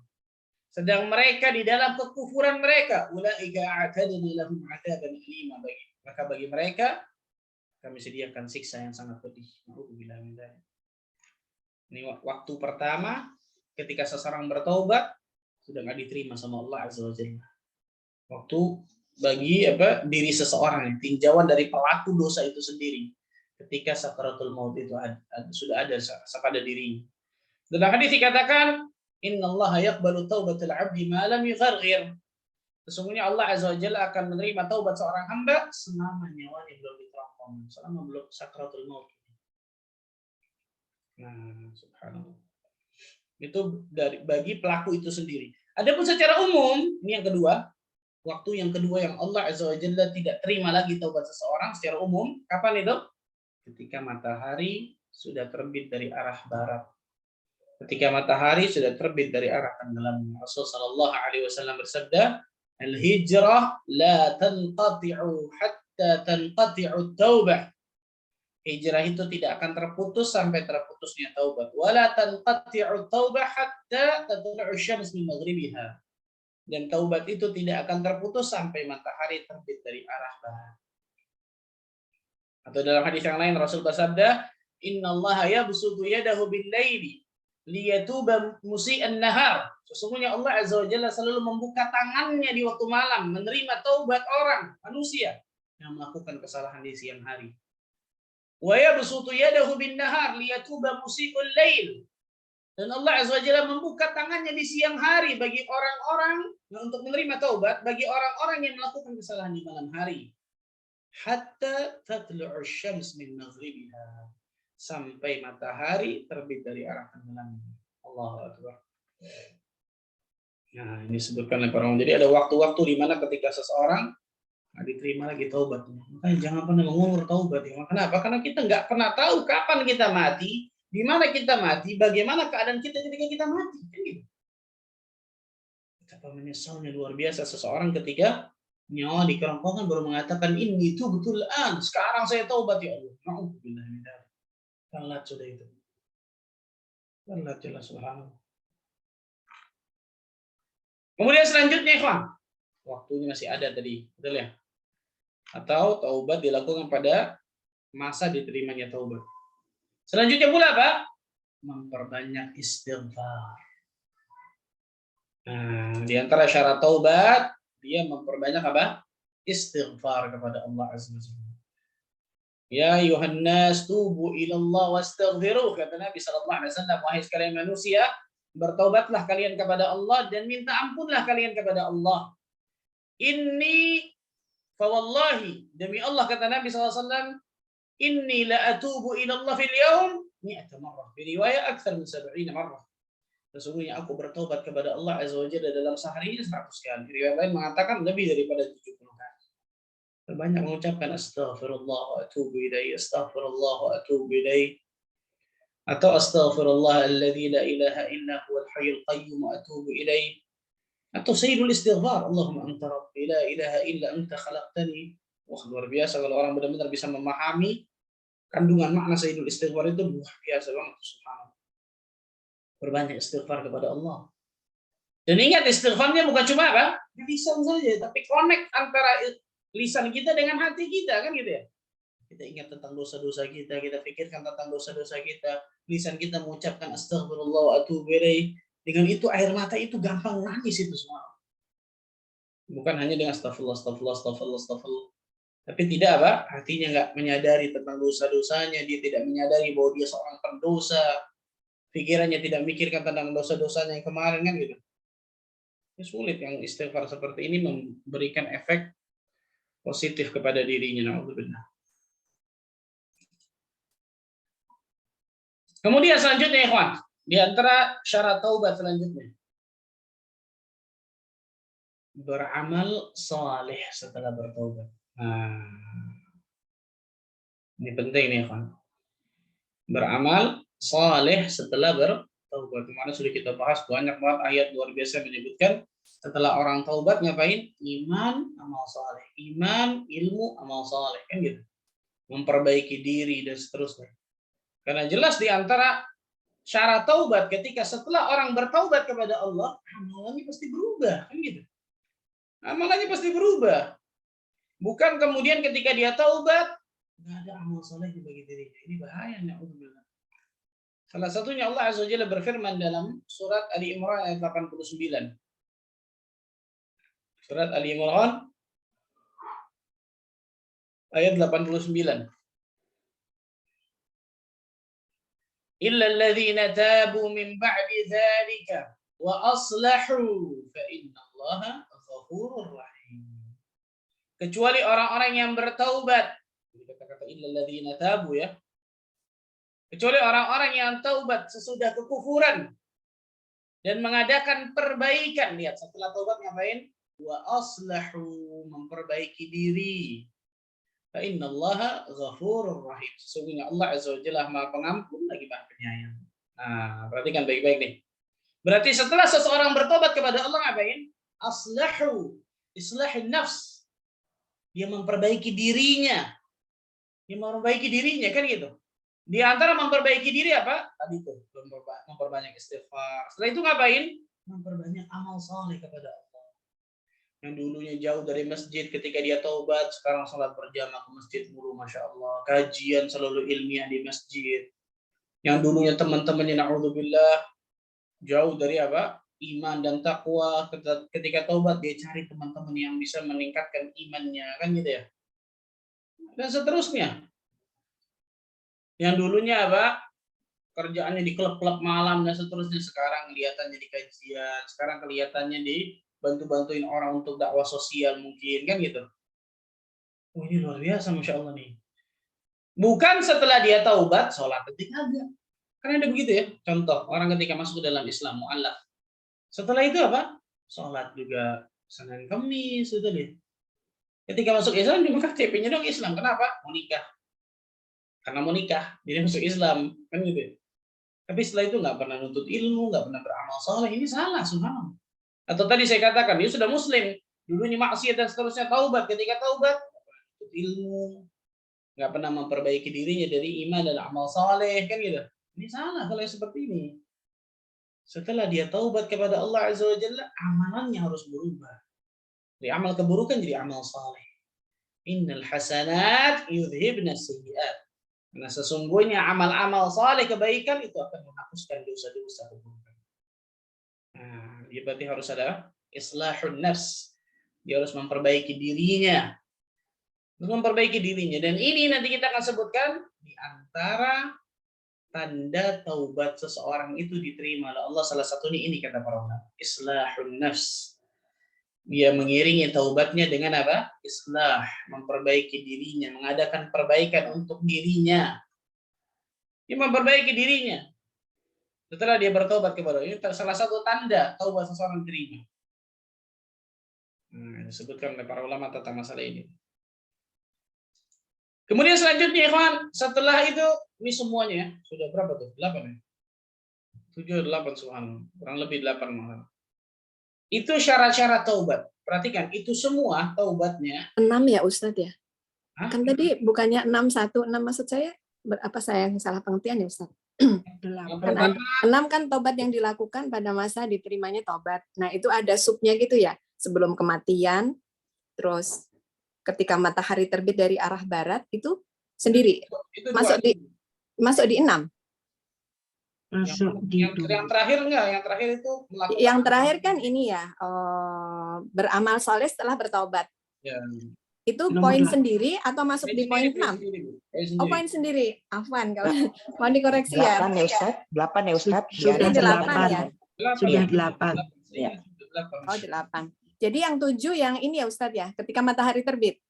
B: Sedang mereka di dalam kekufuran mereka, ulaika a'tadna lahum 'adzaban alima, maka bagi mereka kami sediakan siksa yang sangat pedih. Nauzubillah min dzalik. Ini waktu pertama ketika seseorang bertaubat sudah enggak diterima sama Allah Azza wa Jalla. Waktu bagi diri seseorang, tinjauan dari pelaku dosa itu sendiri ketika sakaratul maut itu sudah ada pada dirinya. Dalam hadis dikatakan, innallaha yaqbalu taubatal 'abdi ma lam yugharghir. Sesungguhnya Allah Azza wa Jalla akan menerima taubat seorang hamba selama nyawanya belum diterangkong, selama belum sakratul maut. Nah, subhanallah. Itu bagi pelaku itu sendiri. Adapun secara umum, ini yang kedua, waktu yang kedua yang Allah Azza wa Jalla tidak terima lagi taubat seseorang secara umum, kapan itu? Ketika matahari sudah terbit dari arah barat. Ketika matahari sudah terbit dari arah tenggelam. Rasul sallallahu alaihi wasallam bersabda, "Al-hijrah la tanqati'u hatta tanqati'u taubah." Hijrah itu tidak akan terputus sampai terputusnya taubat. Wala tanqati'u taubah hatta tatlu'u syams min maghribiha. Dan taubat itu tidak akan terputus sampai matahari terbit dari arah barat. Atau dalam hadis yang lain Rasul bersabda, "Innallaha yabsutu yadahu bil-laili liyatuba musii'an nahar." Sesungguhnya Allah Azza wa Jalla selalu membuka tangannya di waktu malam menerima taubat orang manusia yang melakukan kesalahan di siang hari. Wa yabsutu yadahu bin-nahar liyatuba musii'ul lail. Dan Allah Azza wa Jalla membuka tangannya di siang hari bagi orang-orang untuk menerima taubat bagi orang-orang yang melakukan kesalahan di malam hari. Hatta tatlu'u syams min maghribiha. Sampai matahari terbit dari arah tenggelam. Allahu Akbar. Nah, ini disebutkan oleh para ulama. Jadi ada waktu-waktu di mana ketika seseorang nggak diterima lagi taubatnya. Makanya jangan pernah mengulur taubat. Ya. Kenapa? Karena kita nggak pernah tahu kapan kita mati, di mana kita mati, bagaimana keadaan kita ketika kita mati. Kan gitu. Betapa menyesalnya luar biasa seseorang ketika nyawa di kerongkongan baru mengatakan ini itu betul sekarang saya taubat ya Allah. Nauzubillah min dzalik. Telat sudah itu. Telat jelas subhanallah. Kemudian selanjutnya ikhwan, waktunya masih ada tadi, betul ya? Atau taubat dilakukan pada masa diterimanya taubat. Selanjutnya pula apa? Memperbanyak istighfar. Nah, di antara syarat taubat dia memperbanyak apa? Istighfar kepada Allah Azza wa Jalla. Ya ayuhan nas tubu ila Allah wastaghfiruh, kata Nabi sallallahu alaihi wasallam, wahai sekalian manusia, bertaubatlah kalian kepada Allah dan minta ampunlah kalian kepada Allah. Inni fa wallahi, demi Allah kata Nabi sallallahu alaihi wasallam, inni la atubu ila Allah fil yaum 100 marrah, fi riwayat akthar min 70 marrah. Sesungguhnya aku bertaubat kepada Allah Azza wa Jalla dalam sehari 100 kali. Riwayat lain mengatakan lebih daripada 70 kali. Banyak mengucapkan astaghfirullah wa atubu ilaih, astaghfirullah wa atubu ilaih. atau astaghfirullahalladzi la ilaha illa huwal hayyul qayyum wa atubu ilaih, atau sayyidul istighfar, Allahumma anta rabbi la ilaha illa anta khalaqtani. Wah, luar biasa kalau orang benar-benar bisa memahami kandungan makna sayyidul istighfar itu, luar biasa banget, subhanallah. Berbanyak istighfar kepada Allah. Dan ingat, istighfarnya bukan cuma apa? Di lisan saja, tapi connect antara lisan kita dengan hati kita, kan gitu ya. Kita ingat tentang dosa-dosa kita, kita pikirkan tentang dosa-dosa kita, lisan kita mengucapkan astagfirullah wa atubu ilaih. Dengan itu air mata itu gampang nangis itu semua. Bukan hanya dengan astagfirullah, astagfirullah, astagfirullah, astagfirullah. Tapi tidak apa? Hatinya nggak menyadari tentang dosa-dosanya, dia tidak menyadari bahwa dia seorang pendosa. Pikirannya tidak mikirkan tentang dosa-dosanya yang kemarin, kan gitu. Ya, sulit yang istighfar seperti ini memberikan efek positif kepada dirinya. Na'udzubillah. Kemudian selanjutnya, ikhwan, di antara syarat taubat selanjutnya, beramal saleh setelah bertaubat. Nah, ini penting nih, ikhwan. Beramal saleh setelah bertaubat. Kemarin sudah kita bahas banyak banget ayat luar biasa menyebutkan setelah orang taubat ngapain? Iman, amal saleh. Iman, ilmu, amal saleh, kan gitu. Memperbaiki diri dan seterusnya. Karena jelas di antara syarat taubat ketika setelah orang bertaubat kepada Allah, amalannya pasti berubah, kan gitu. Amalannya pasti berubah. Bukan kemudian ketika dia taubat nggak ada amal saleh bagi dirinya. Ini bahaya, na'udzubillah. Salah satunya Allah Azza wa Jalla berfirman dalam surat Ali Imran ayat 89. Surat Ali Imran ayat 89. Illa alladhina tabu min ba'di dzalika wa aslahu fa innallaha ghafurur rahim. Kecuali orang-orang yang bertaubat. Kata-kata illa alladhina tabu ya. Kecuali orang-orang yang taubat sesudah kekufuran dan mengadakan perbaikan. Lihat, setelah taubat ngapain? Wa aslahu, memperbaiki diri. Fa innallaha ghafurur rahim. Sesungguhnya Allah Azza wa Jalla Maha Pengampun lagi Maha Penyayang. Nah, perhatikan baik-baik nih. Berarti setelah seseorang bertobat kepada Allah ngapain? Aslahu, islahin nafs. Dia memperbaiki dirinya. Dia memperbaiki dirinya, kan gitu. Di antara memperbaiki diri apa? Tadi itu, memperbanyak istighfar. Setelah itu ngapain? Memperbanyak amal saleh kepada Allah. Yang dulunya jauh dari masjid, ketika dia taubat, sekarang sholat berjamaah ke masjid mulu, masya Allah. Kajian selalu ilmiah di masjid. Yang dulunya teman-temannya, na'udzubillah, jauh dari apa? Iman dan takwa. Ketika taubat, dia cari teman-teman yang bisa meningkatkan imannya, kan gitu ya. Dan seterusnya. Yang dulunya apa? Kerjaannya di klub-klub malam dan seterusnya, sekarang kelihatannya di kajian, sekarang kelihatannya di bantu-bantuin orang untuk dakwah sosial mungkin, kan gitu. Oh, ini luar biasa, masya Allah nih. Bukan setelah dia taubat sholat ketika ada, karena ada begitu ya. Contoh orang ketika masuk ke dalam Islam mu'allaf, setelah itu apa? Sholat juga Senin Kamis, itu deh. Ketika masuk Islam di KTP-nya dong Islam. Kenapa? Mau nikah. Karena mau nikah, jadi masuk Islam, kan gitu. Tapi setelah itu nggak pernah nuntut ilmu, nggak pernah beramal saleh, ini salah, subhanallah. Atau tadi saya katakan, dia sudah muslim, dulunya maksiat dan seterusnya, taubat. Ketika taubat, nggak pernah nuntut ilmu, nggak pernah memperbaiki dirinya dari iman dan amal saleh, kan gitu. Ini salah kalau yang seperti ini. Setelah dia taubat kepada Allah Azza wa Jalla, amalannya harus berubah. Dari amal keburukan jadi amal saleh. Innal hasanat yudhibna sayyi'at. Karena sesungguhnya amal-amal saleh kebaikan itu akan menghapuskan dosa-dosa keburukan. Nah, dia berarti harus ada islahun nafs. Dia harus memperbaiki dirinya. Memperbaiki dirinya. Dan ini nanti kita akan sebutkan di antara tanda taubat seseorang itu diterima oleh Allah. Salah satunya ini kata para ulama, islahun nafs. Dia mengiringi taubatnya dengan apa? Islah, memperbaiki dirinya, mengadakan perbaikan untuk dirinya. Dia memperbaiki dirinya. Setelah dia bertobat kepada Allah, ini salah satu tanda taubat seseorang diterima. Disebutkan oleh para ulama tentang masalah ini. Kemudian selanjutnya, ikhwan, setelah itu Ini semuanya ya. Sudah berapa tuh? 8 ya? 7, 8 subhanallah. Kurang lebih 8 malah. Itu syarat-syarat taubat. Perhatikan, itu semua taubatnya.
A: 6 ya Ustadz ya?
B: Hah?
A: Kan tadi bukannya 616 maksud saya, apa saya yang salah pengertian ya Ustadz?
B: Yang
A: Kan
B: pertama,
A: ada 6 kan tobat yang dilakukan pada masa diterimanya tobat. Nah itu ada subnya gitu ya, sebelum kematian, terus ketika matahari terbit dari arah barat itu sendiri
B: itu
A: masuk di 6.
B: yang terakhir enggak, yang terakhir itu melakukan.
A: Yang terakhir kan ini ya, beramal soleh setelah bertobat.
B: Ya.
A: Itu poin sendiri atau masuk di poin 6? Oh, poin sendiri. Afwan kalau mau dikoreksi ya.
C: 8 ya Ustaz? 8 ya Ustaz?
A: Sudah 8 ya.
C: Sudah 8.
B: Ya.
A: Oh, 8. Jadi yang 7 yang ini ya Ustadz ya, ketika matahari terbit.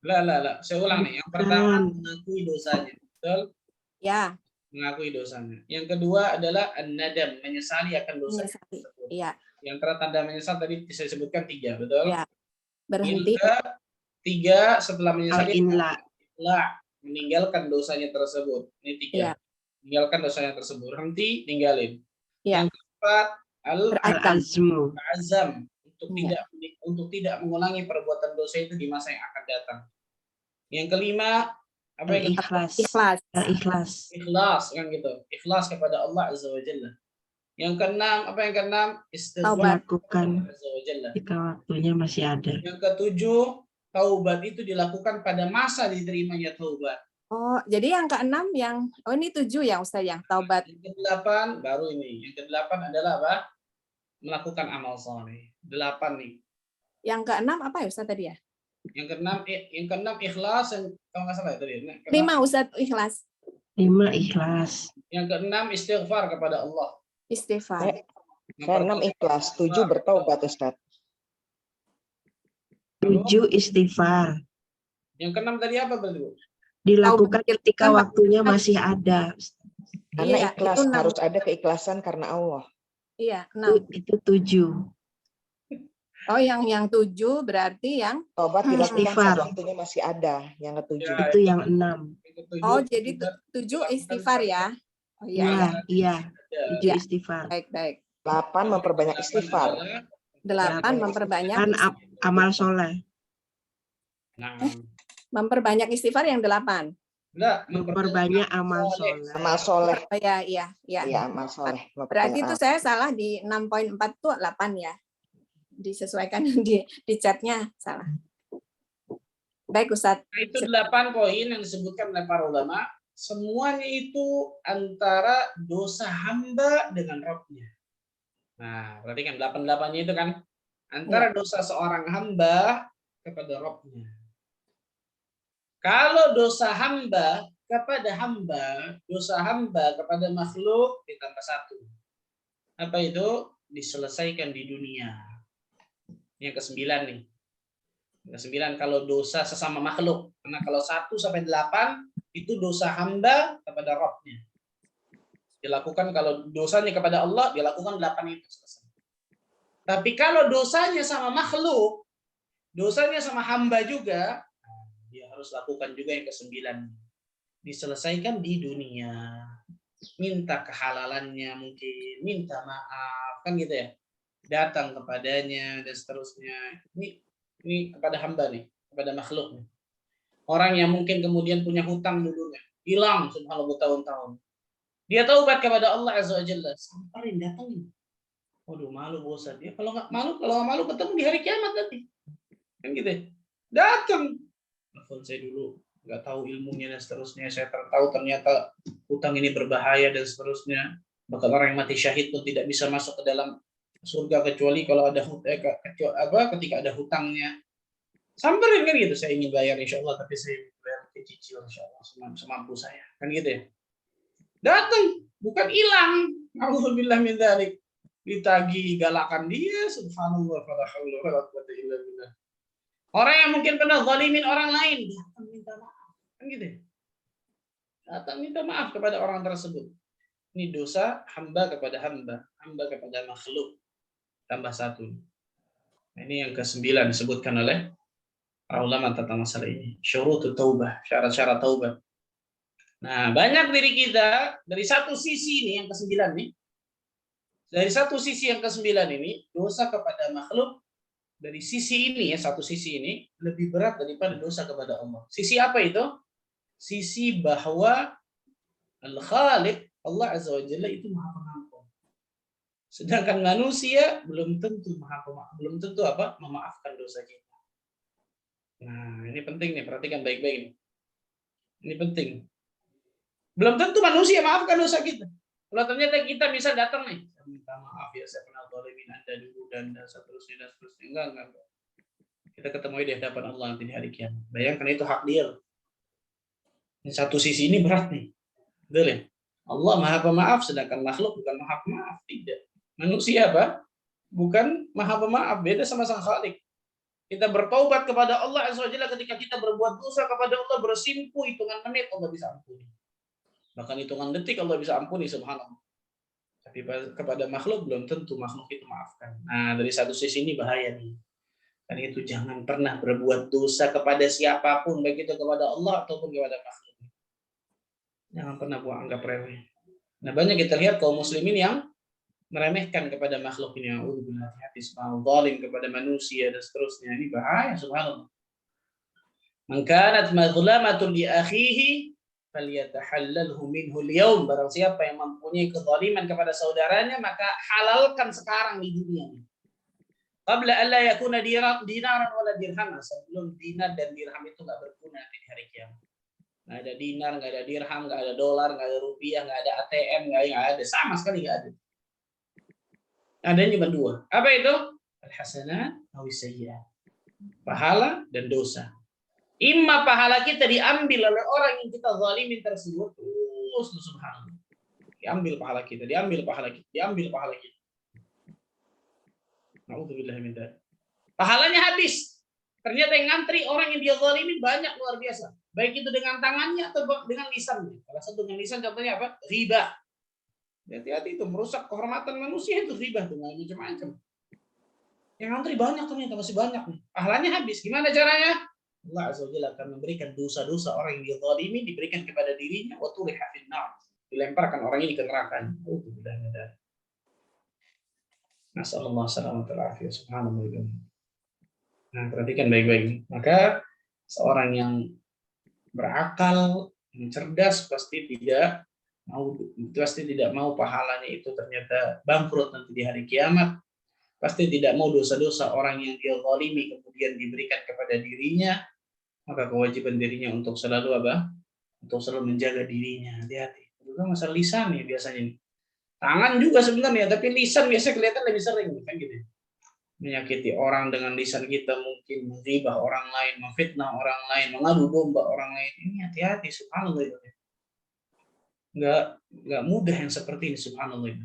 B: Lah. Saya ulang nih. Yang pertama mengakui dosanya. Betul?
A: Ya.
B: Mengakui dosanya. Yang kedua adalah an-nadam, menyesali akan dosa tersebut.
A: Iya.
B: Yang tanda menyesal tadi saya sebutkan 3, betul?
A: Ya. Berhenti.
B: 3 setelah menyesali
C: Al-inla,
B: meninggalkan dosanya tersebut. Ini 3.
A: Ya.
B: Meninggalkan dosanya tersebut. Berhenti, tinggalin.
A: Ya.
B: Yang keempat,
C: al-azmu,
B: azam untuk tidak mengulangi perbuatan dosa itu di masa yang akan datang. Yang kelima, apa yang
A: Ikhlas.
B: Ikhlas kan gitu. Ikhlas kepada Allah Azza wa Jalla. Yang keenam, apa yang keenam? Istighfar
C: lakukan
B: Azza wa Jalla.
C: jika waktunya masih ada.
B: Yang ketujuh, taubat itu dilakukan pada masa diterimanya taubat.
A: Oh, jadi yang keenam yang ini 7 ya Ustaz yang taubat.
B: Yang ke-8 baru ini. Yang ke-8 adalah apa? Melakukan amal saleh. 8 nih.
A: Yang keenam apa ya Ustaz tadi ya?
B: Yang keenam ikhlas, yang kalau nggak salah tadi.
A: 5 Ustaz ikhlas.
C: 5 ikhlas.
B: Yang keenam istighfar kepada Allah.
A: Istighfar.
C: Saya 6 ikhlas, 7 bertaubat Ustaz. 7 istighfar.
B: Yang keenam tadi apa berarti, Bu?
C: Dilakukan ketika waktunya masih ada. Karena ikhlas harus ada keikhlasan karena Allah.
A: Iya, 6.
C: Itu 7.
A: Oh, yang 7 berarti yang
C: Taubat dilakukan saat waktunya masih ada. Yang ke-7.
B: Ya,
C: itu yang 6.
A: Oh, jadi 7 istighfar ya? Oh iya.
C: Iya. 7 istighfar.
A: Baik.
C: 8 memperbanyak istighfar.
A: 8 memperbanyak
C: amal soleh.
B: Nah,
A: memperbanyak istighfar yang 8.
B: enggak,
C: memperbanyak amal soleh.
A: Amal soleh. Oh iya.
C: Iya, amal soleh.
A: Berarti itu saya salah di 6.4 tuh 8 ya. Disesuaikan di chatnya salah. Baik Ustadz.
B: Itu 8 poin yang disebutkan oleh para ulama. Semuanya itu antara dosa hamba dengan Rabb-nya. Nah, berarti kan 8-8-nya itu kan antara dosa seorang hamba kepada Rabb-nya. Kalau dosa hamba kepada makhluk ditambah 1. Apa itu? Diselesaikan di dunia. Yang ke-9 nih. Yang ke-9 kalau dosa sesama makhluk. Karena kalau 1 sampai 8 itu dosa hamba kepada Rabb-nya. Dilakukan kalau dosanya kepada Allah, dilakukan 8 itu selesai. Tapi kalau dosanya sama makhluk, dosanya sama hamba juga, dia harus lakukan juga yang ke-9. Diselesaikan di dunia. Minta kehalalannya mungkin, minta maaf, kan gitu ya. Datang kepadanya dan seterusnya. Ini kepada hamba nih, kepada makhluk nih. Orang yang mungkin kemudian punya hutang dulunya, hilang subhanallah bertahun-tahun. Dia taubat kepada Allah Azza wa Jalla, samperin datangin. Waduh, malu bosan. Ya kalau nggak malu ketemu di hari kiamat nanti. Kan gitu ya. Datang. Telepon saya dulu, nggak tahu ilmunya dan seterusnya. Saya tahu ternyata hutang ini berbahaya dan seterusnya. Bahkan orang yang mati syahid pun tidak bisa masuk ke dalam surga kecuali kalau ada ketika ada hutangnya. Samperin kan gitu, saya ingin bayar insya Allah, tapi saya bayar ke cicil insya Allah semampu saya, kan gitu ya. Datang, bukan hilang. Alhamdulillah min dzalik. Ditagih galakan dia, subhanallah, wala haula wala quwwata illa billah. Orang yang mungkin pernah zalimin orang lain, datang minta maaf, kan gitu ya. Datang minta maaf kepada orang tersebut. Ini dosa hamba kepada hamba kepada makhluk. Tambah 1. Ini yang ke-9 disebutkan oleh para ulama tentang masalah ini. Syurutut taubah, syarat-syarat taubat. Nah, banyak diri kita dari satu sisi ini yang ke-9 nih. Dari satu sisi yang ke-9 ini, dosa kepada makhluk dari sisi ini ya, satu sisi ini lebih berat daripada dosa kepada Allah. Sisi apa itu? Sisi bahwa Al-Khaliq Allah Azza wa Jalla itu Maha Pengampun. Sedangkan manusia belum tentu memaafkan dosa kita. Nah, ini penting nih, perhatikan baik-baik nih. Ini penting. Belum tentu manusia maafkan dosa kita. Kalau ternyata kita bisa datang nih, saya minta maaf ya, saya pernah zalimin Anda dulu dan seterusnya. Enggak. Kita ketemu di hadapan Allah nanti di hari kiamat. Bayangkan itu hak dia. Di satu sisi ini berat nih. Betul ya? Allah Maha Pemaaf, sedangkan makhluk bukan Maha Pemaaf. Tidak. Manusia apa? Bukan Maha Pemaaf, beda sama Sang Khalik. Kita bertaubat kepada Allah Azza wa Jalla ketika kita berbuat dosa kepada Allah, bersimpuh hitungan menit Allah bisa ampuni. Bahkan hitungan detik Allah bisa ampuni, subhanallah. Tapi kepada makhluk belum tentu makhluk itu maafkan. Nah, dari satu sisi ini bahaya nih. Karena itu jangan pernah berbuat dosa kepada siapapun, baik itu kepada Allah ataupun kepada makhluk. Jangan pernah anggap remeh. Nah, banyak kita lihat kaum muslimin yang meremehkan kepada makhluk ini, yang hati zalim kepada manusia dan seterusnya. Ini bahaya, subhanallah. Man kanat mazlamatun li akhihi falyatahallalhu minhu al-yawm. Barang siapa yang mempunyai kezaliman kepada saudaranya, maka halalkan sekarang di dunia. Qabla an la yakuna dinaran wala dirham. Sebelum dinar dan dirham itu enggak berguna di hari kiamat. Enggak ada dinar, enggak ada dirham, enggak ada dolar, enggak ada rupiah, enggak ada ATM, enggak ada, sama sekali enggak ada. Adanya cuma dua. Apa itu? Al-hasanat aw as-sayyi'at. Pahala dan dosa. Imma pahala kita diambil oleh orang yang kita zalimin tersebut. Subhanallah. Diambil pahala kita, diambil pahala kita, diambil pahala kita. Nauzubillah min dzalik. Pahalanya habis. Ternyata yang ngantri orang yang dia zalimin banyak, luar biasa. Baik itu dengan tangannya atau dengan lisannya. Salah satu dengan lisan contohnya apa? Riba. Hati-hati itu merusak kehormatan manusia, itu riba tuh, macam-macam. Yang ngantri banyak ternyata, masih banyak nih. Pahalanya habis. Gimana caranya? Allah Azza wa Jalla akan memberikan dosa-dosa orang yang dizalimi diberikan kepada dirinya, wa tuliha fin nar. Dilemparkan orang ini ke neraka. Nasallallahu alaihi wasallam. Subhanallah. Nah, perhatikan baik-baik. Maka seorang yang berakal, yang cerdas pasti tidak mau pahalanya itu ternyata bangkrut nanti di hari kiamat. Pasti tidak mau dosa-dosa orang yang dia zalimi kemudian diberikan kepada dirinya. Maka kewajiban dirinya untuk selalu apa? Untuk selalu menjaga dirinya. Hati-hati. Juga masalah lisan ya biasanya. Tangan juga sebenarnya, tapi lisan biasanya kelihatan lebih sering kan gitu. Menyakiti orang dengan lisan kita, mungkin menghibah orang lain, memfitnah orang lain, mengadu domba orang lain. Ini hati-hati, subhanallah. Nggak mudah yang seperti ini, subhanallah.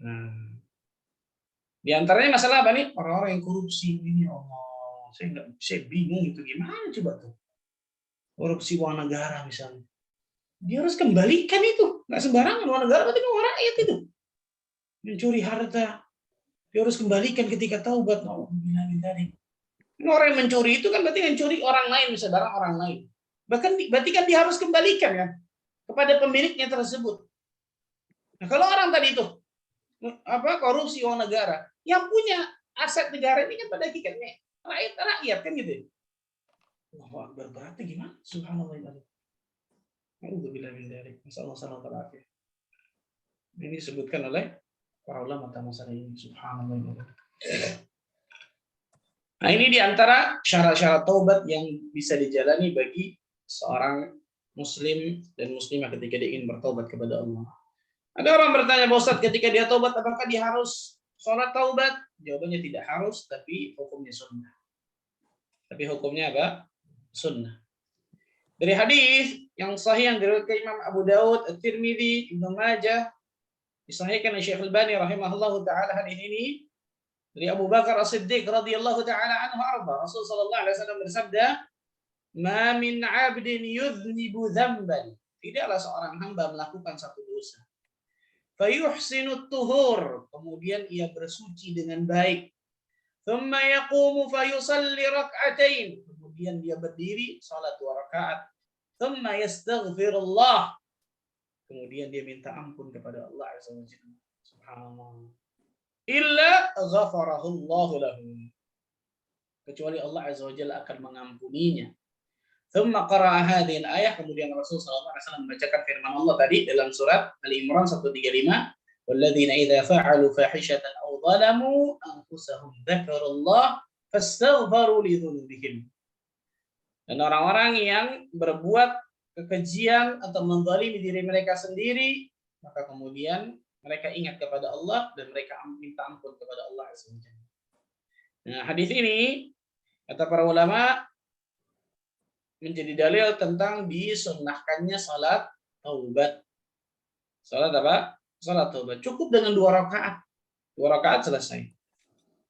B: Nah, di antaranya masalah apa nih? Orang-orang yang korupsi ini, Allah, saya bingung itu gimana coba tuh. Korupsi uang negara misalnya, dia harus kembalikan itu, nggak sembarangan uang negara, berarti uang rakyat itu. Mencuri harta, dia harus kembalikan ketika taubat. Orang yang mencuri itu kan berarti mencuri orang lain, misalnya barang orang lain. Bahkan berarti kan dia harus kembalikan kan kepada pemiliknya tersebut. Nah, kalau orang tadi itu korupsi uang negara, yang punya aset negara ini kan pada hakikatnya rakyat kan gitu. Wah, berarti gimana? Subhanallah. Alhamdulillah min dzalik. Masallallahu alaihi. Ini disebutkan oleh para ulama tentang masalah ini. Subhanallah. Nah, ini diantara syarat-syarat taubat yang bisa dijalani bagi seorang muslim dan muslimah ketika dia ingin bertaubat kepada Allah. Ada orang bertanya, Pak Ustadz, ketika dia taubat apakah dia harus sholat taubat? Jawabannya tidak harus, tapi hukumnya sunnah. Tapi hukumnya apa? Sunnah. Dari hadis yang sahih yang diriwayatkan Imam Abu Dawud, At-Tirmidzi, Ibnu Majah, disahihkan oleh Syekh Al-Albani rahimahullahu taala hadis ini dari Abu Bakar As-Siddiq radhiyallahu taala anhu arba. Rasul sallallahu alaihi wasallam bersabda, "Ma min 'abdin yudhnibu dzamban." Tidaklah seorang hamba melakukan satu dosa. Fayuhsinu tuhur, kemudian ia bersuci dengan baik. Thumma yaqumu fayusalli rak'atain, kemudian dia berdiri salat 2 rakaat. thumma yastaghfirullah. Kemudian dia minta ampun kepada Allah Azza wa Jalla. Subhanallah. Illa ghafarahullahu lahu. Kecuali Allah Azza wa Jalla akan mengampuninya. Thumma qara'a hadhihi al-ayah, kemudian Rasulullah SAW membacakan firman Allah tadi dalam surat Ali Imran 135, walladzina idza fa'alu fahishatan aw zalamu anfusahum dzakarullah fastaghfaru li dzunubihim. Dan orang-orang yang berbuat kekejian atau menzalimi diri mereka sendiri, maka kemudian mereka ingat kepada Allah dan mereka minta ampun kepada Allah Azza wa Jalla. Nah, hadis ini kata para ulama menjadi dalil tentang disunnahkannya salat taubat. Salat apa? Salat taubat. Cukup dengan 2 rakaat. 2 rakaat selesai.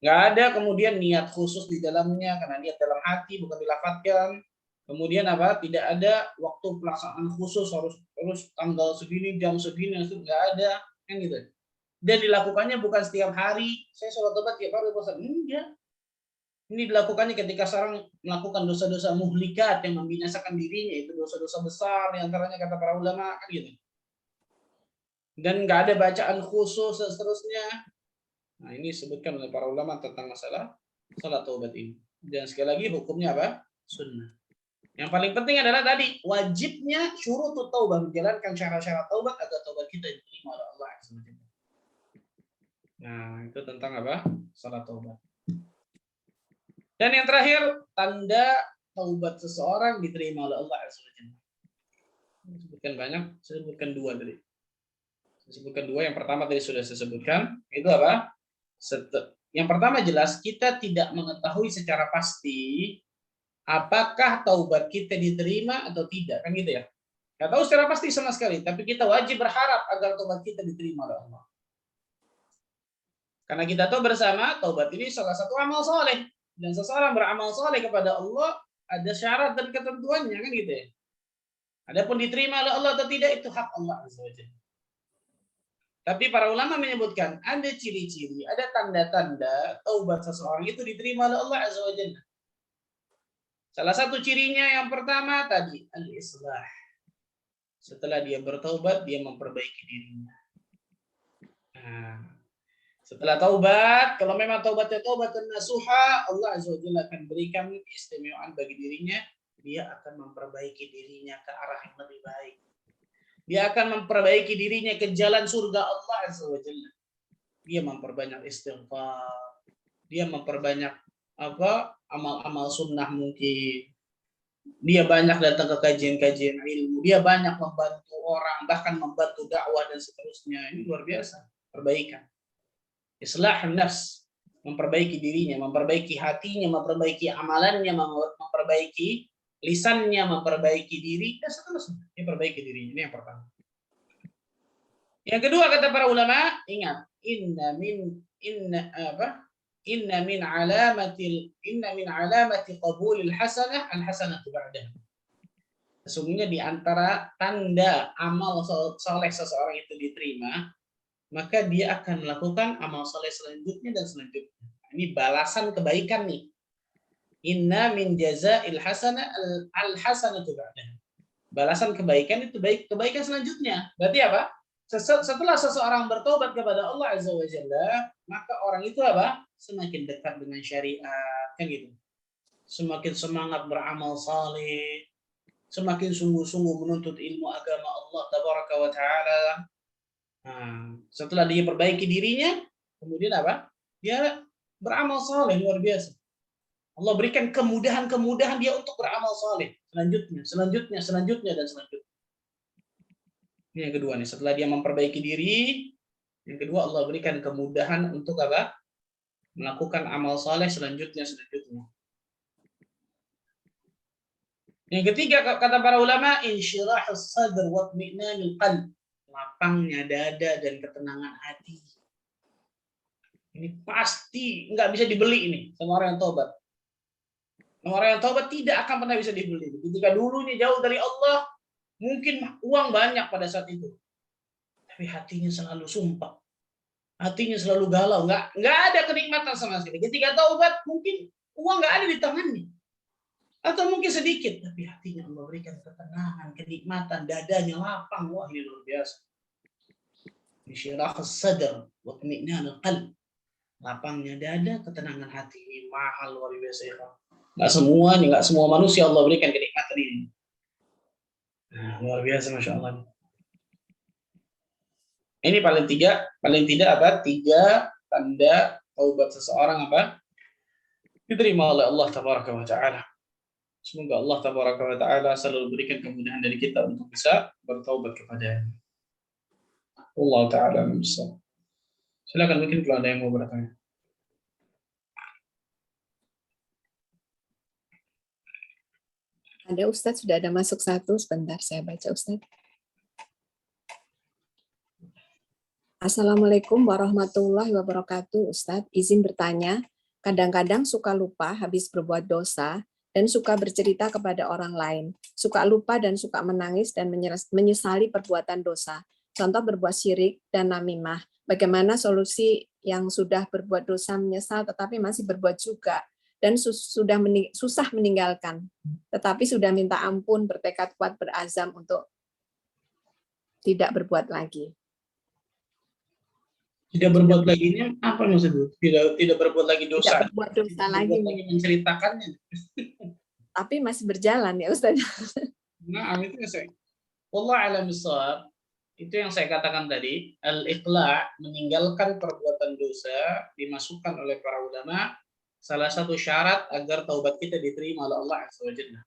B: Nggak ada kemudian niat khusus di dalamnya, karena niat dalam hati bukan dilafadzkan. Kemudian apa? Tidak ada waktu pelaksanaan khusus harus tanggal segini, jam segini, nggak ada, kan gitu. Dan dilakukannya bukan setiap hari. Saya salat taubat tiap hari puasa. Enggak. Ini dilakukannya ketika seorang melakukan dosa-dosa muhlikat yang membinasakan dirinya, itu dosa-dosa besar, diantaranya kata para ulama kan gitu. Dan nggak ada bacaan khusus dan seterusnya. Nah, ini disebutkan oleh para ulama tentang masalah salat taubat ini. Dan sekali lagi hukumnya apa? Sunnah. Yang paling penting adalah tadi wajibnya syurutut taubah, menjalankan syarat-syarat taubat agar taubat kita diterima oleh Allah. Nah, itu tentang apa? Salat taubat. Dan yang terakhir, tanda taubat seseorang diterima oleh Allah SWT. Sebutkan banyak, saya sebutkan 2 tadi. Saya sebutkan 2, yang pertama tadi sudah saya sebutkan, itu apa? Yang pertama jelas, kita tidak mengetahui secara pasti apakah taubat kita diterima atau tidak, kan gitu ya. Nggak tahu secara pasti sama sekali, tapi kita wajib berharap agar taubat kita diterima oleh Allah. Karena kita tahu bersama, taubat ini salah satu amal soleh. Dan seseorang beramal soleh kepada Allah ada syarat dan ketentuannya, kan gitu ya. Adapun diterima oleh Allah atau tidak itu hak Allah Azza wa Jalla. Tapi para ulama menyebutkan ada ciri-ciri, ada tanda-tanda taubat seseorang itu diterima oleh Allah Azza wa Jalla. Salah satu cirinya yang pertama tadi al-islah. Setelah dia bertaubat, dia memperbaiki dirinya. Nah, setelah taubat, kalau memang taubatnya taubat dan nasuha, Allah Azza wa Jalla akan berikan keistimewaan bagi dirinya. Dia akan memperbaiki dirinya ke arah yang lebih baik. Dia akan memperbaiki dirinya ke jalan surga Allah Azza wa Jalla. Dia memperbanyak istighfar. Dia memperbanyak amal-amal sunnah mungkin. Dia banyak datang ke kajian-kajian ilmu. Dia banyak membantu orang, bahkan membantu dakwah dan seterusnya. Ini luar biasa perbaikan. Islah nafs, memperbaiki dirinya, memperbaiki hatinya, memperbaiki amalannya, memperbaiki lisannya, memperbaiki diri, dan seterusnya. Dia perbaiki dirinya. Ini yang pertama. Yang kedua kata para ulama, ingat, inna min alamati qabulil hasanah al-hasanatu ba'daha. Sesungguhnya di antara tanda amal soleh seseorang itu diterima, maka dia akan melakukan amal soleh selanjutnya dan selanjutnya. Ini balasan kebaikan nih. Inna min jazail hasanah al-hasanatu ba'daha. Balasan kebaikan itu kebaikan selanjutnya. Berarti apa? Setelah seseorang bertobat kepada Allah Azza wa Jalla, maka orang itu apa? Semakin dekat dengan syariat, kan gitu. Semakin semangat beramal saleh, semakin sungguh-sungguh menuntut ilmu agama Allah Tabaraka wa Ta'ala. Nah, setelah dia perbaiki dirinya, kemudian apa? Dia beramal saleh luar biasa. Allah berikan kemudahan-kemudahan dia untuk beramal saleh. Selanjutnya, dan selanjutnya. Ini yang kedua nih, setelah dia memperbaiki diri, yang kedua Allah berikan kemudahan untuk apa? Melakukan amal saleh selanjutnya. Yang ketiga kata para ulama, insyirahus sadr wa itminanul qalb. Lapangnya dada dan ketenangan hati. Ini pasti nggak bisa dibeli ini sama orang yang tobat. Orang yang tobat tidak akan pernah bisa dibeli. Ketika dulunya jauh dari Allah, mungkin uang banyak pada saat itu, tapi hatinya selalu sumpah, hatinya selalu galau, nggak ada kenikmatan sama sekali. Ketika taubat, mungkin uang nggak ada di tangannya, Atau mungkin sedikit, tapi hatinya Allah berikan ketenangan, kenikmatan, dadanya lapang. Wah, ini luar biasa. Insyirah sadar wa tumi'nan al-qalb. Lapangnya dada, ketenangan hati, ini mahal luar biasa ya. Nggak semua manusia Allah berikan kenikmatan ini. Nah, luar biasa, Masya Allah. Ini paling tidak apa? 3 tanda taubat seseorang apa? Diterima oleh Allah Tabaraka wa Ta'ala. Semoga Allah Tabaraka wa Ta'ala selalu berikan kemudahan dari kita untuk bisa bertaubat kepada Allah Ta'ala. Silakan, mungkin kalau ada yang mau bertanya.
A: Ada Ustadz, sudah ada masuk 1, sebentar saya baca Ustadz. Assalamualaikum warahmatullahi wabarakatuh. Ustadz, izin bertanya, kadang-kadang suka lupa habis berbuat dosa dan suka bercerita kepada orang lain. Suka lupa dan suka menangis dan menyesali perbuatan dosa. Contoh berbuat syirik dan namimah. Bagaimana solusi yang sudah berbuat dosa menyesal tetapi masih berbuat juga dan susah meninggalkan, tetapi sudah minta ampun, bertekad kuat, berazam untuk tidak berbuat lagi.
B: Tidak berbuat lagi ini apa maksudnya? Tidak berbuat lagi dosa.
A: Tidak berbuat dosa lagi,
B: menceritakannya.
A: Tapi masih berjalan ya Ustaz.
B: Nah, itu saya. Wallah alam bissawab. Itu yang saya katakan tadi, al-iqla', meninggalkan perbuatan dosa, dimasukkan oleh para ulama salah satu syarat agar taubat kita diterima oleh Allah Azza wa Jalla.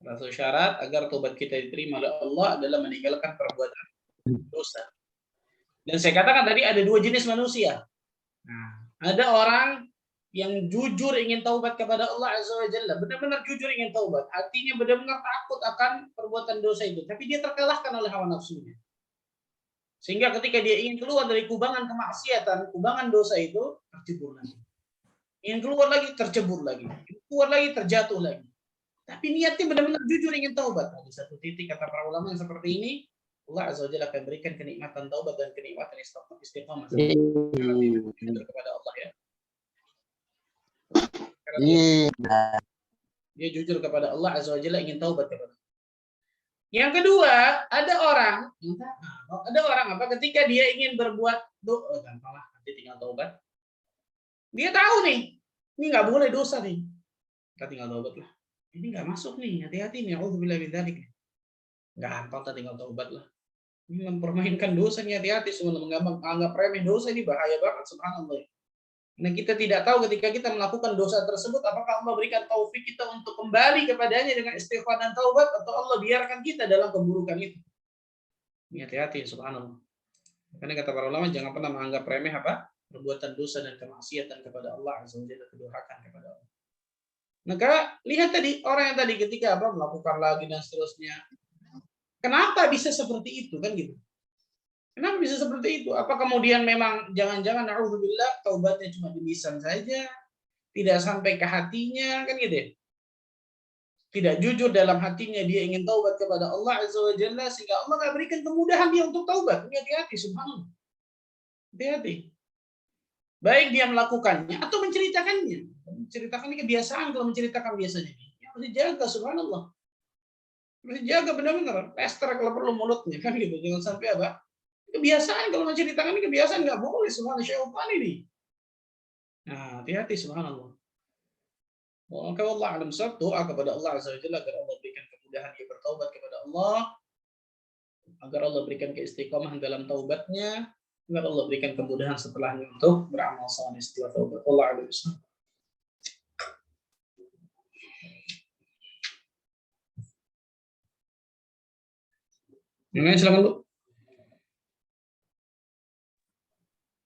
B: Salah satu syarat agar taubat kita diterima oleh Allah adalah meninggalkan perbuatan dosa. Dan saya katakan tadi ada 2 jenis manusia. Nah, ada orang yang jujur ingin taubat kepada Allah Azza wa Jalla, benar-benar jujur ingin taubat, hatinya benar-benar takut akan perbuatan dosa itu, tapi dia terkalahkan oleh hawa nafsunya. Sehingga ketika dia ingin keluar dari kubangan kemaksiatan, kubangan dosa itu, tercebur lagi. Ingin keluar lagi, tercebur lagi. Ingin keluar lagi, terjatuh lagi. Tapi niatnya benar-benar jujur ingin taubat. Nah, di satu titik kata para ulama yang seperti ini, Allah Azza wa Jalla akan berikan kenikmatan taubat dan kenikmatan istiqamah. Jujur kepada Allah ya. Dia jujur kepada Allah Azza wa Jalla ingin taubat kepada Allah. Yang kedua, ada orang apa ketika dia ingin berbuat dosa, gampang lah, nanti tinggal taubat. Dia tahu nih, ini nggak boleh dosa nih. Kita tinggal taubat lah. Ini nggak masuk nih, hati-hati nih. Auzubillahi min dzalik. Gampang, kita tinggal taubat lah. Ini mempermainkan dosa nih, hati-hati. Semua menganggap remeh dosa ini bahaya banget, subhanallah. Nah, kita tidak tahu ketika kita melakukan dosa tersebut, apakah Allah berikan taufik kita untuk kembali kepadanya dengan istighfar dan taubat, atau Allah biarkan kita dalam keburukan itu. Ini hati-hati, subhanallah. Karena kata para ulama, jangan pernah menganggap remeh apa? Perbuatan dosa dan kemaksiatan kepada Allah Azza wa Jalla, kedurhakan kepada Allah. Maka lihat tadi, orang yang tadi ketika melakukan lagi dan seterusnya. Kenapa bisa seperti itu kan gitu? Kenapa bisa seperti itu? Apa kemudian memang jangan-jangan na'udzubillah taubatnya cuma di lisan saja, tidak sampai ke hatinya kan gitu ya? Tidak jujur dalam hatinya dia ingin taubat kepada Allah Azza wa Jalla sehingga Allah nggak berikan kemudahan dia untuk taubat. Hati-hati, subhanallah. Hati-hati. Baik dia melakukannya atau menceritakannya. Menceritakan ini kebiasaan kalau menceritakan biasanya. Ya, harus dijaga, subhanallah. Harus dijaga benar-benar. Pester kalau perlu mulutnya kan gitu. Jangan sampai apa? Kebiasaan kalau menceritakan ini kebiasaan nggak boleh, subhanallah, syaitan ini. Nah, hati-hati, subhanallah. Maka Allah alam sab, doa kepada Allah Azza wa Jalla agar Allah berikan kemudahan dia bertaubat kepada Allah, agar Allah berikan keistiqomahan dalam taubatnya, agar Allah berikan kemudahan setelahnya untuk beramal saleh setelah taubat. Allah alam sab. Silakan Bu.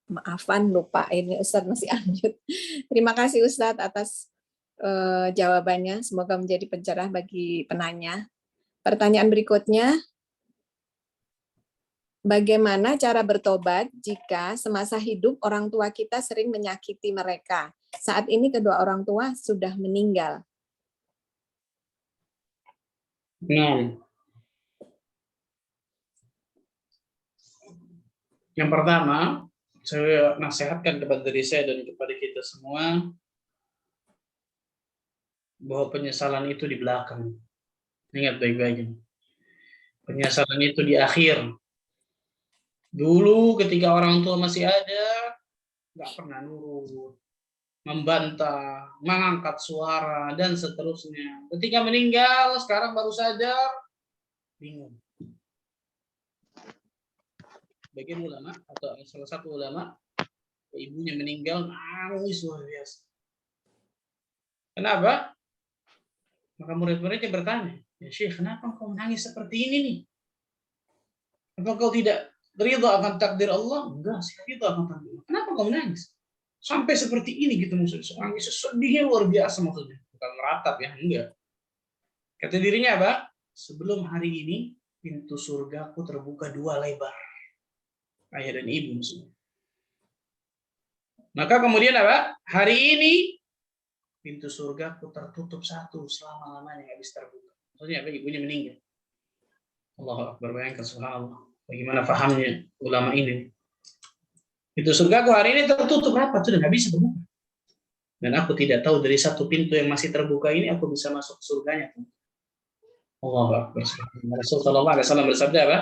A: Maafan, lupa ini Ustadz masih lanjut. Terima kasih Ustadz atas jawabannya. Semoga menjadi pencerah bagi penanya. Pertanyaan berikutnya, bagaimana cara bertobat jika semasa hidup orang tua kita sering menyakiti mereka? Saat ini kedua orang tua sudah meninggal.
B: Nah, yang pertama, saya nasihatkan kepada diri saya dan kepada kita semua, bahwa penyesalan itu di belakang. Ingat baik-baik. Penyesalan itu di akhir. Dulu ketika orang tua masih ada, nggak pernah nurut, membantah, mengangkat suara, dan seterusnya. Ketika meninggal, sekarang baru sadar, bingung. Bagian ulama, atau salah satu ulama, ibunya meninggal, nangis luar biasa. Kenapa? Maka murid-muridnya bertanya, ya Syekh, kenapa kau menangis seperti ini nih? Apa kau tidak ridha akan takdir Allah? Enggak, saya ridha akan takdir Allah. Kenapa kau menangis? Sampai seperti ini gitu maksudnya. Nangis sedihnya luar biasa maksudnya. Bukan meratap ya, enggak. Kata dirinya apa? Sebelum hari ini, pintu surgaku terbuka 2 lebar. Ayah dan ibu maksudnya. Maka kemudian apa? Hari ini, pintu surgaku tertutup 1 selama-lamanya, nggak bisa terbuka. Maksudnya apa? Ibunya meninggal. Allahu Akbar, bayangkan subhanallah. Bagaimana fahamnya ulama ini. Pintu surgaku hari ini tertutup rapat, sudah nggak bisa terbuka. Dan aku tidak tahu dari 1 pintu yang masih terbuka ini aku bisa masuk surganya. Allahu Akbar. Rasulullah SAW bersabda apa?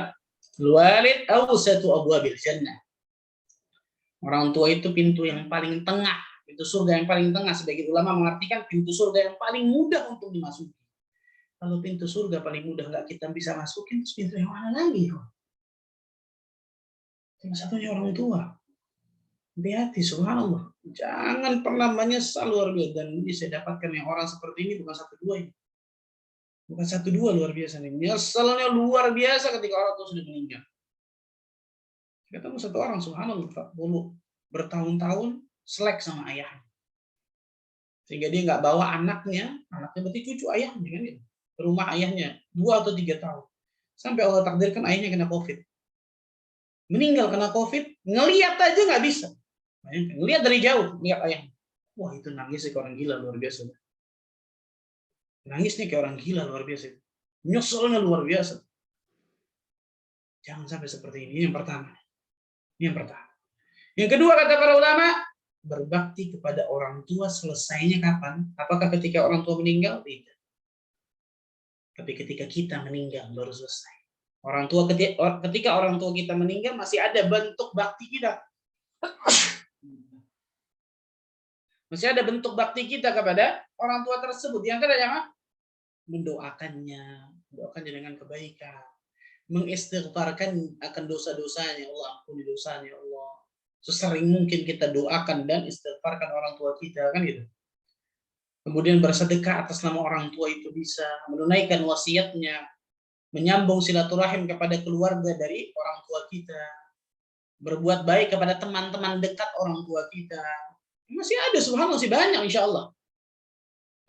B: Walid awsatu abwabil jannah. Orang tua itu pintu yang paling tengah, pintu surga yang paling tengah. Sebagian ulama mengartikan pintu surga yang paling mudah untuk dimasuki. Kalau pintu surga paling mudah nggak kita bisa masukin, terus pintu yang mana lagi? Salah satunya orang tua. Hati-hati, subhanallah. Jangan pernah menyesal luar biasa. Dan ini saya dapatkan yang orang seperti ini bukan 1-2 ini. Bukan 1-2 luar biasa nih. Nyesalnya luar biasa ketika orang tua sudah meninggal. Ketemu 1 orang, subhanallah, 40 bertahun-tahun selek sama ayahnya. Sehingga dia nggak bawa anaknya berarti cucu ayahnya kan gitu, ke rumah ayahnya 2 atau 3 tahun. Sampai Allah takdirkan ayahnya kena COVID. Meninggal kena COVID, ngelihat aja nggak bisa. Ngelihat dari jauh, lihat ayahnya. Wah, itu nangis kayak orang gila luar biasa. Nangisnya kayak orang gila luar biasa. Nyeselnya luar biasa. Jangan sampai seperti ini. Ini yang pertama. Yang kedua kata para ulama, berbakti kepada orang tua selesainya kapan? Apakah ketika orang tua meninggal? Tidak. Tapi ketika kita meninggal baru selesai. Orang tua ketika orang tua kita meninggal masih ada bentuk bakti kita. Masih ada bentuk bakti kita kepada orang tua tersebut. Yang kedua yang mendoakannya dengan kebaikan, mengistighfarkan akan dosa-dosanya. Allah ampuni dosanya, Allah. Sesering mungkin kita doakan dan istighfarkan orang tua kita, kan gitu. Kemudian bersedekah atas nama orang tua itu bisa, menunaikan wasiatnya, menyambung silaturahim kepada keluarga dari orang tua kita, berbuat baik kepada teman-teman dekat orang tua kita. Masih ada, subhanallah, masih banyak insya Allah.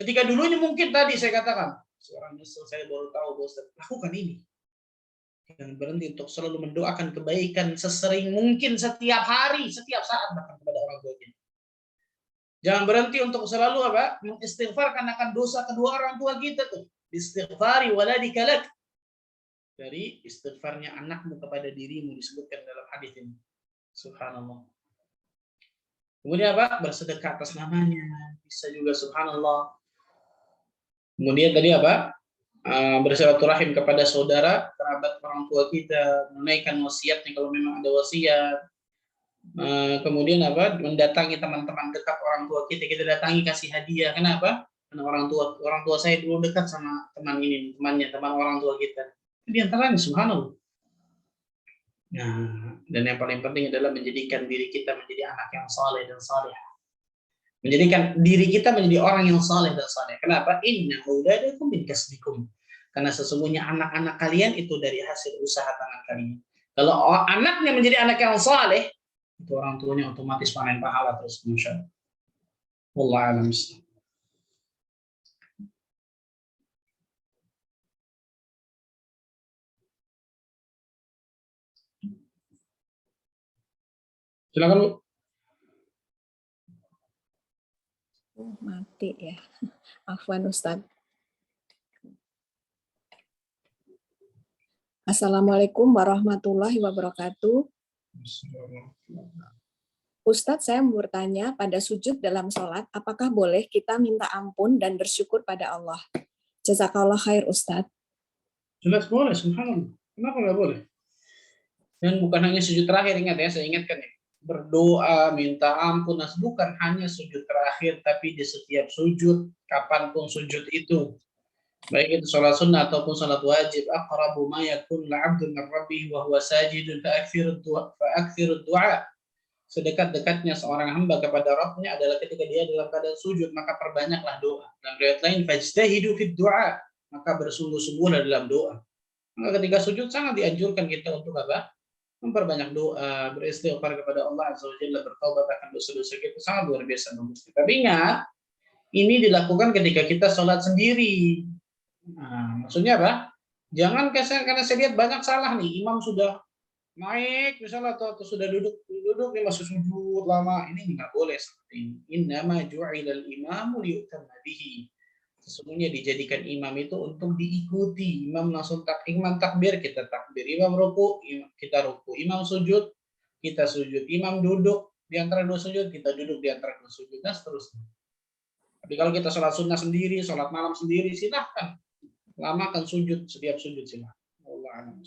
B: Ketika dulunya mungkin tadi saya katakan, seorang nyesel, saya baru tahu, Ustaz, lakukan ini. Jangan berhenti untuk selalu mendoakan kebaikan sesering mungkin, setiap hari, setiap saat bahkan kepada orang tua kita. Jangan berhenti untuk selalu mengistighfarkan akan dosa kedua orang tua kita tuh. Istighfari waladika lak. Dari istighfarnya anakmu kepada dirimu disebutkan dalam hadis ini. Subhanallah. Kemudian bersedekah atas namanya, bisa juga subhanallah. Kemudian tadi bersilaturahim kepada saudara, kerabat orang tua kita, menunaikan wasiatnya kalau memang ada wasiat. Kemudian mendatangi teman-teman dekat orang tua kita datangi, kasih hadiah. Kenapa? Karena orang tua saya dulu dekat sama teman orang tua kita. Di antaranya subhanallah. Nah, dan yang paling penting adalah menjadikan diri kita menjadi anak yang saleh dan saleh. Menjadikan diri kita menjadi orang yang saleh dan saleh. Kenapa? Inna auladakum min kasbikum. Karena sesungguhnya anak-anak kalian itu dari hasil usaha tangan kalian. Kalau anaknya menjadi anak yang saleh, itu orang tuanya otomatis panen pahala terus, masya Allah. Wallahu a'lam. Silakan Bu.
A: Mati ya. Afwan Ustaz. Assalamualaikum warahmatullahi wabarakatuh. Ustadz, saya mau bertanya, pada sujud dalam sholat, apakah boleh kita minta ampun dan bersyukur pada Allah? Jazakallah khair, Ustadz.
B: Jelas boleh, subhanallah. Kenapa nggak boleh? Dan bukan hanya sujud terakhir, ingat ya, saya ingatkan ya. Berdoa, minta ampun, bukan hanya sujud terakhir, tapi di setiap sujud, kapanpun sujud itu. Baik itu sholat sunnah ataupun sholat wajib. Aqrabu ma yakun la'abdu min rabbih wa huwa sajidun fa'akthirud du'a. Sedekat-dekatnya seorang hamba kepada Rabbnya adalah ketika dia dalam keadaan sujud, maka perbanyaklah doa. Dalam riwayat lain, fajtahidu fid du'a, maka bersungguh-sungguhlah dalam doa. Maka ketika sujud sangat dianjurkan kita untuk apa? Memperbanyak doa, beristighfar kepada Allah Azza wa Jalla, bertaubat akan dosa-dosa kita, sangat luar biasa. Tapi ingat, ini dilakukan ketika kita sholat sendiri. Nah, maksudnya apa? Jangan karena saya lihat banyak salah nih, imam sudah naik misalnya atau sudah duduk ini masih sujud lama, ini nggak boleh seperti ini. Innama ju'ilal imamu liyutamma bihi. Sesungguhnya dijadikan imam itu untuk diikuti. Imam langsung imam takbir, kita takbir. Imam ruku, kita ruku. Imam sujud, kita sujud. Imam duduk di antara dua sujud, kita duduk di antara dua sujud, dan seterusnya. Tapi kalau kita sholat sunnah sendiri, sholat malam sendiri, silahkan. Lamakan sujud, setiap sujud silahkan. Allah a'lam.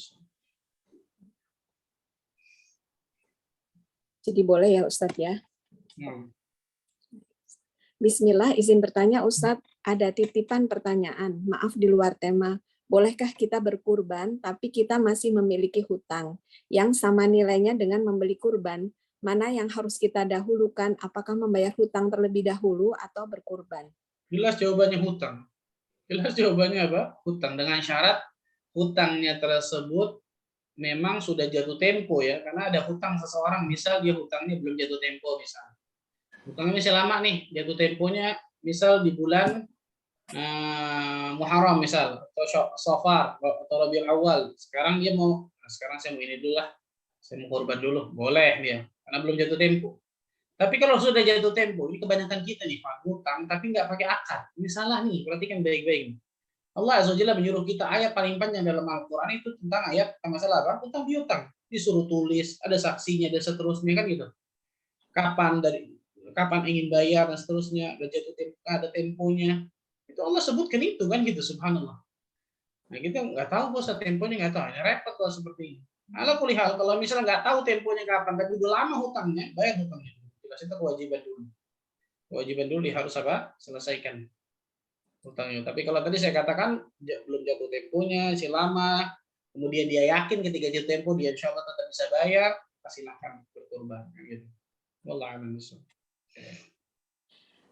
A: Jadi boleh ya Ustadz ya? Bismillah, izin bertanya Ustadz, ada titipan pertanyaan, maaf di luar tema. Bolehkah kita berkurban tapi kita masih memiliki hutang yang sama nilainya dengan membeli kurban? Mana yang harus kita dahulukan? Apakah membayar hutang terlebih dahulu atau berkurban?
B: Jelas jawabannya hutang. Jelas jawabannya apa? Hutang, dengan syarat hutangnya tersebut memang sudah jatuh tempo ya, karena ada hutang seseorang, misal dia hutangnya belum jatuh tempo, misal hutangnya masih lama nih, jatuh temponya misal di bulan Muharram misal, atau Safar atau Rabiul Awal. Sekarang dia mau, sekarang saya mau ini dulu lah, saya mau korban dulu, boleh dia, karena belum jatuh tempo. Tapi kalau sudah jatuh tempo, ini kebanyakan kita nih Pak, hutang tapi nggak pakai akad, ini salah nih, perhatikan baik-baik. Allah Azza wa Jalla menyuruh kita, ayat paling panjang dalam Al-Quran itu tentang ayat masalah apa? Tentang piutang. Disuruh tulis, ada saksinya dan seterusnya kan gitu. Kapan ingin bayar dan seterusnya, ada temponya. Itu Allah sebutkan itu kan gitu, subhanallah. Nah kita nggak tahu bos temponya, nggak tahu. Ini repot kalau seperti ini. Ala kulli hal, kalau misalnya nggak tahu temponya kapan, tapi udah lama hutangnya, bayar hutangnya. Jelas itu kewajiban dulu. Kewajiban dulu harus apa? Selesaikan hutangnya. Tapi kalau tadi saya katakan belum jatuh temponya, masih lama, kemudian dia yakin ketika jatuh tempo dia insya Allah tetap bisa bayar, silahkan berkorban. Gitu. Wallahualam.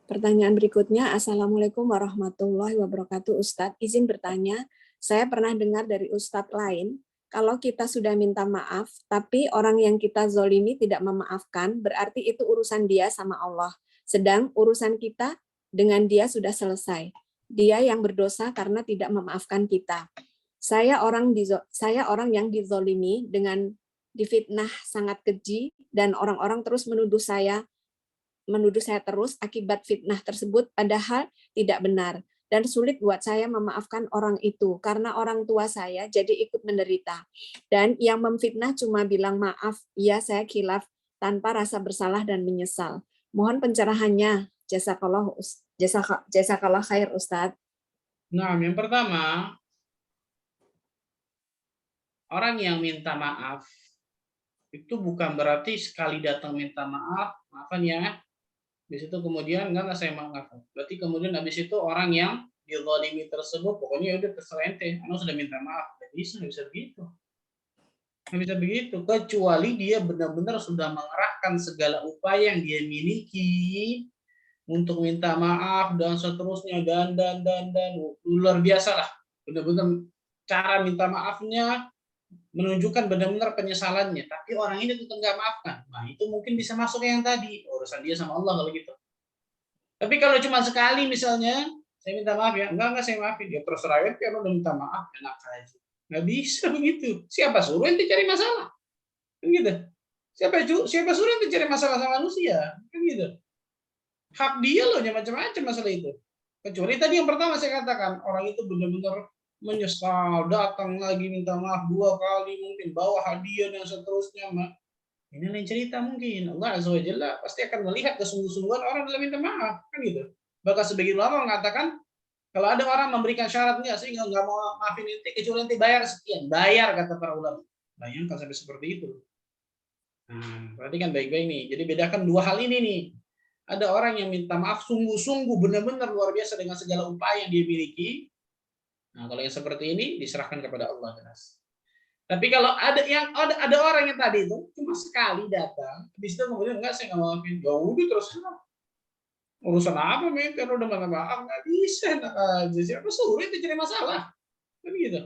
A: Pertanyaan berikutnya, Assalamualaikum warahmatullahi wabarakatuh. Ustadz, izin bertanya, saya pernah dengar dari Ustadz lain, kalau kita sudah minta maaf, tapi orang yang kita zolimi tidak memaafkan, berarti itu urusan dia sama Allah. Sedang urusan kita dengan dia sudah selesai. Dia yang berdosa karena tidak memaafkan kita. Saya orang yang dizolimi dengan difitnah sangat keji, dan orang-orang terus menuduh saya terus akibat fitnah tersebut, padahal tidak benar. Dan sulit buat saya memaafkan orang itu, karena orang tua saya jadi ikut menderita. Dan yang memfitnah cuma bilang maaf, iya saya khilaf, tanpa rasa bersalah dan menyesal. Mohon pencerahannya. Jazakallah khair Ustadz.
B: Nah, yang pertama, orang yang minta maaf itu bukan berarti sekali datang minta maaf, maafkan ya. Habis itu kemudian enggak saya maaf. Berarti kemudian habis itu orang yang dizalimi tersebut pokoknya udah terserah ente, anu sudah minta maaf. Nggak bisa begitu. Nggak bisa begitu, kecuali dia benar-benar sudah mengerahkan segala upaya yang dia miliki untuk minta maaf dan seterusnya dan luar biasa lah. Benar-benar cara minta maafnya menunjukkan benar-benar penyesalannya, tapi orang ini tetap nggak maafkan. Nah, itu mungkin bisa masuk yang tadi, urusan dia sama Allah kalau gitu. Tapi kalau cuma sekali misalnya, saya minta maaf ya, enggak saya maafin, dia terserah ya, kalau udah minta maaf, enak aja. Nggak bisa begitu. Siapa suruh ente cari masalah? Kan gitu. Siapa suruh ente cari masalah sama manusia? Kan gitu. Hak dia loh, macam-macam masalah itu. Kecuali tadi yang pertama saya katakan, orang itu benar-benar menyesal, datang lagi minta maaf 2 kali, mungkin bawa hadiah dan seterusnya. Ini lain cerita mungkin. Allah Azza wa Jalla pasti akan melihat kesungguh-sungguhan orang dalam minta maaf, kan gitu. Bahkan sebagian ulama mengatakan kalau ada orang memberikan syarat enggak sih nggak mau maafin inti kecuali nanti bayar sekian, bayar kata para ulama. Bayangkan sampai seperti itu. Nah, berarti kan baik-baik nih. Jadi bedakan dua hal ini nih. Ada orang yang minta maaf sungguh-sungguh benar-benar luar biasa dengan segala upaya yang dia miliki. Nah, kalau yang seperti ini diserahkan kepada Allah jelas. Tapi kalau ada orang yang tadi itu cuma sekali datang, habis itu kemudian enggak saya nggak maafin. Ya udah terus urusan apa minta udah minta maaf nggak bisa enak aja. Siapa suruh itu jadi masalah? Kan gitu.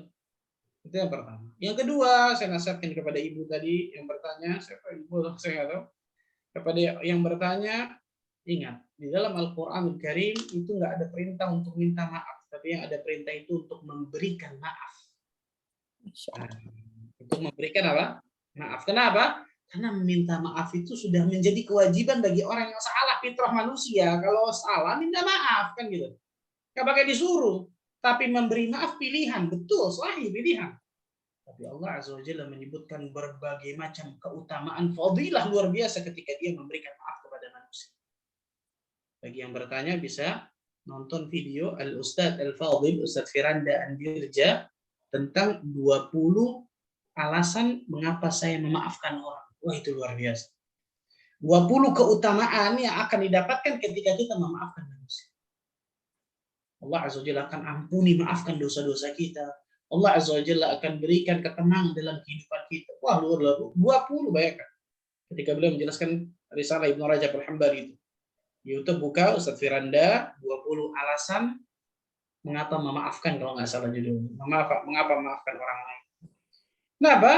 B: Itu yang pertama. Yang kedua, saya nasihatkan kepada ibu tadi yang bertanya, siapa ibu saya nggak tahu. Kepada yang bertanya, ingat, di dalam Al-Qur'anul Karim itu nggak ada perintah untuk minta maaf, tapi yang ada perintah itu untuk memberikan maaf. Nah, untuk memberikan apa? Maaf. Kenapa? Karena meminta maaf itu sudah menjadi kewajiban bagi orang yang salah, fitrah manusia. Kalau salah, minta maaf, kan gitu. Nggak pakai disuruh. Tapi memberi maaf pilihan, betul, sahih pilihan. Tapi Allah Azza wa Jalla menyebutkan berbagai macam keutamaan fadilah luar biasa ketika dia memberikan maaf kepada manusia. Bagi yang bertanya bisa nonton video Al-Ustadz Al-Fadhil, Ustadz Firanda Andirja tentang 20 alasan mengapa saya memaafkan orang. Wah, itu luar biasa. 20 keutamaan yang akan didapatkan ketika kita memaafkan manusia. Allah Azza wa Jalla akan ampuni, maafkan dosa-dosa kita. Allah Azza wa Jalla akan berikan ketenangan dalam kehidupan kita. Wah, luar biasa. 20 bayangkan. Ketika beliau menjelaskan risalah Ibnu Rajab Al-Hambali itu. YouTube buka Ustadz Firanda 20 alasan mengapa memaafkan, kalau nggak salah judulnya. Mengapa memaafkan orang lain. Kenapa?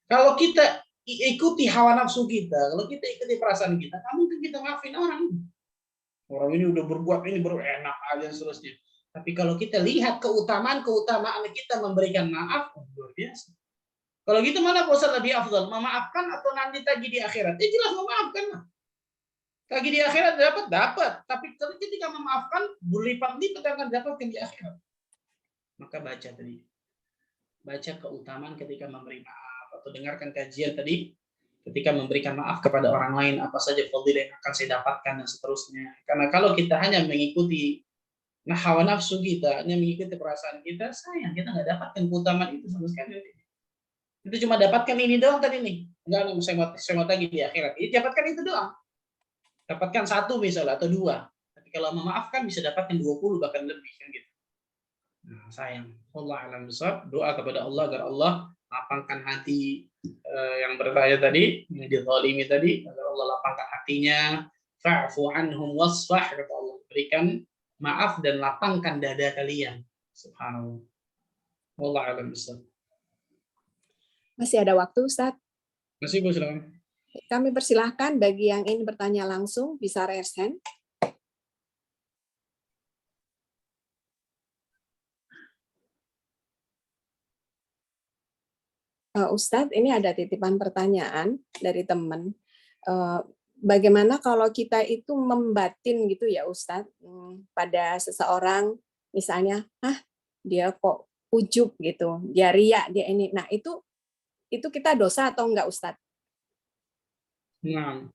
B: Kalau kita ikuti hawa nafsu kita, kalau kita ikuti perasaan kita, nggak mungkin kita maafin orang. Orang ini udah berbuat ini enak aja seterusnya. Tapi kalau kita lihat keutamaan kita memberikan maaf, luar biasa. Kalau gitu mana puasa lebih afdal, memaafkan atau nanti tagih di akhirat? Jelas memaafkan lah. Tagih di akhirat dapat. Tapi ketika memaafkan, berlipat-lipat akan dapatkan di akhirat. Maka baca tadi. Baca keutamaan ketika memberi maaf. Atau dengarkan kajian tadi. Ketika memberikan maaf kepada orang lain, apa saja fadilah yang akan saya dapatkan dan seterusnya. Karena kalau kita hanya mengikuti hawa nafsu kita, hanya mengikuti perasaan kita, sayang kita nggak dapatkan keutamaan itu sama sekali. Itu cuma dapatkan ini doang tadi nih. Enggak, saya mau tagih di akhirat. Jadi dapatkan itu doang. Dapatkan 1 misalnya atau 2. Tapi kalau memaafkan bisa dapatkan 20 bahkan lebih kan gitu. Nah, sayang. Allah a'lam bishawab. Doa kepada Allah agar Allah lapangkan hati yang bertanya tadi, yang dizalimi tadi, agar Allah lapangkan hatinya, fa'fu anhum wasfah, kata Allah, berikan maaf dan lapangkan dada kalian. Subhanallah. Wallahu a'lam bishawab.
A: Masih ada waktu, Ustaz?
B: Masih, Bu, silakan.
A: Kami persilahkan bagi yang ingin bertanya langsung bisa raise hand. Ustadz, ini ada titipan pertanyaan dari teman. Bagaimana kalau kita itu membatin gitu ya Ustadz, pada seseorang, misalnya, dia kok ujub gitu, dia riya, dia ini. Nah, itu kita dosa atau enggak Ustadz?
B: Nah,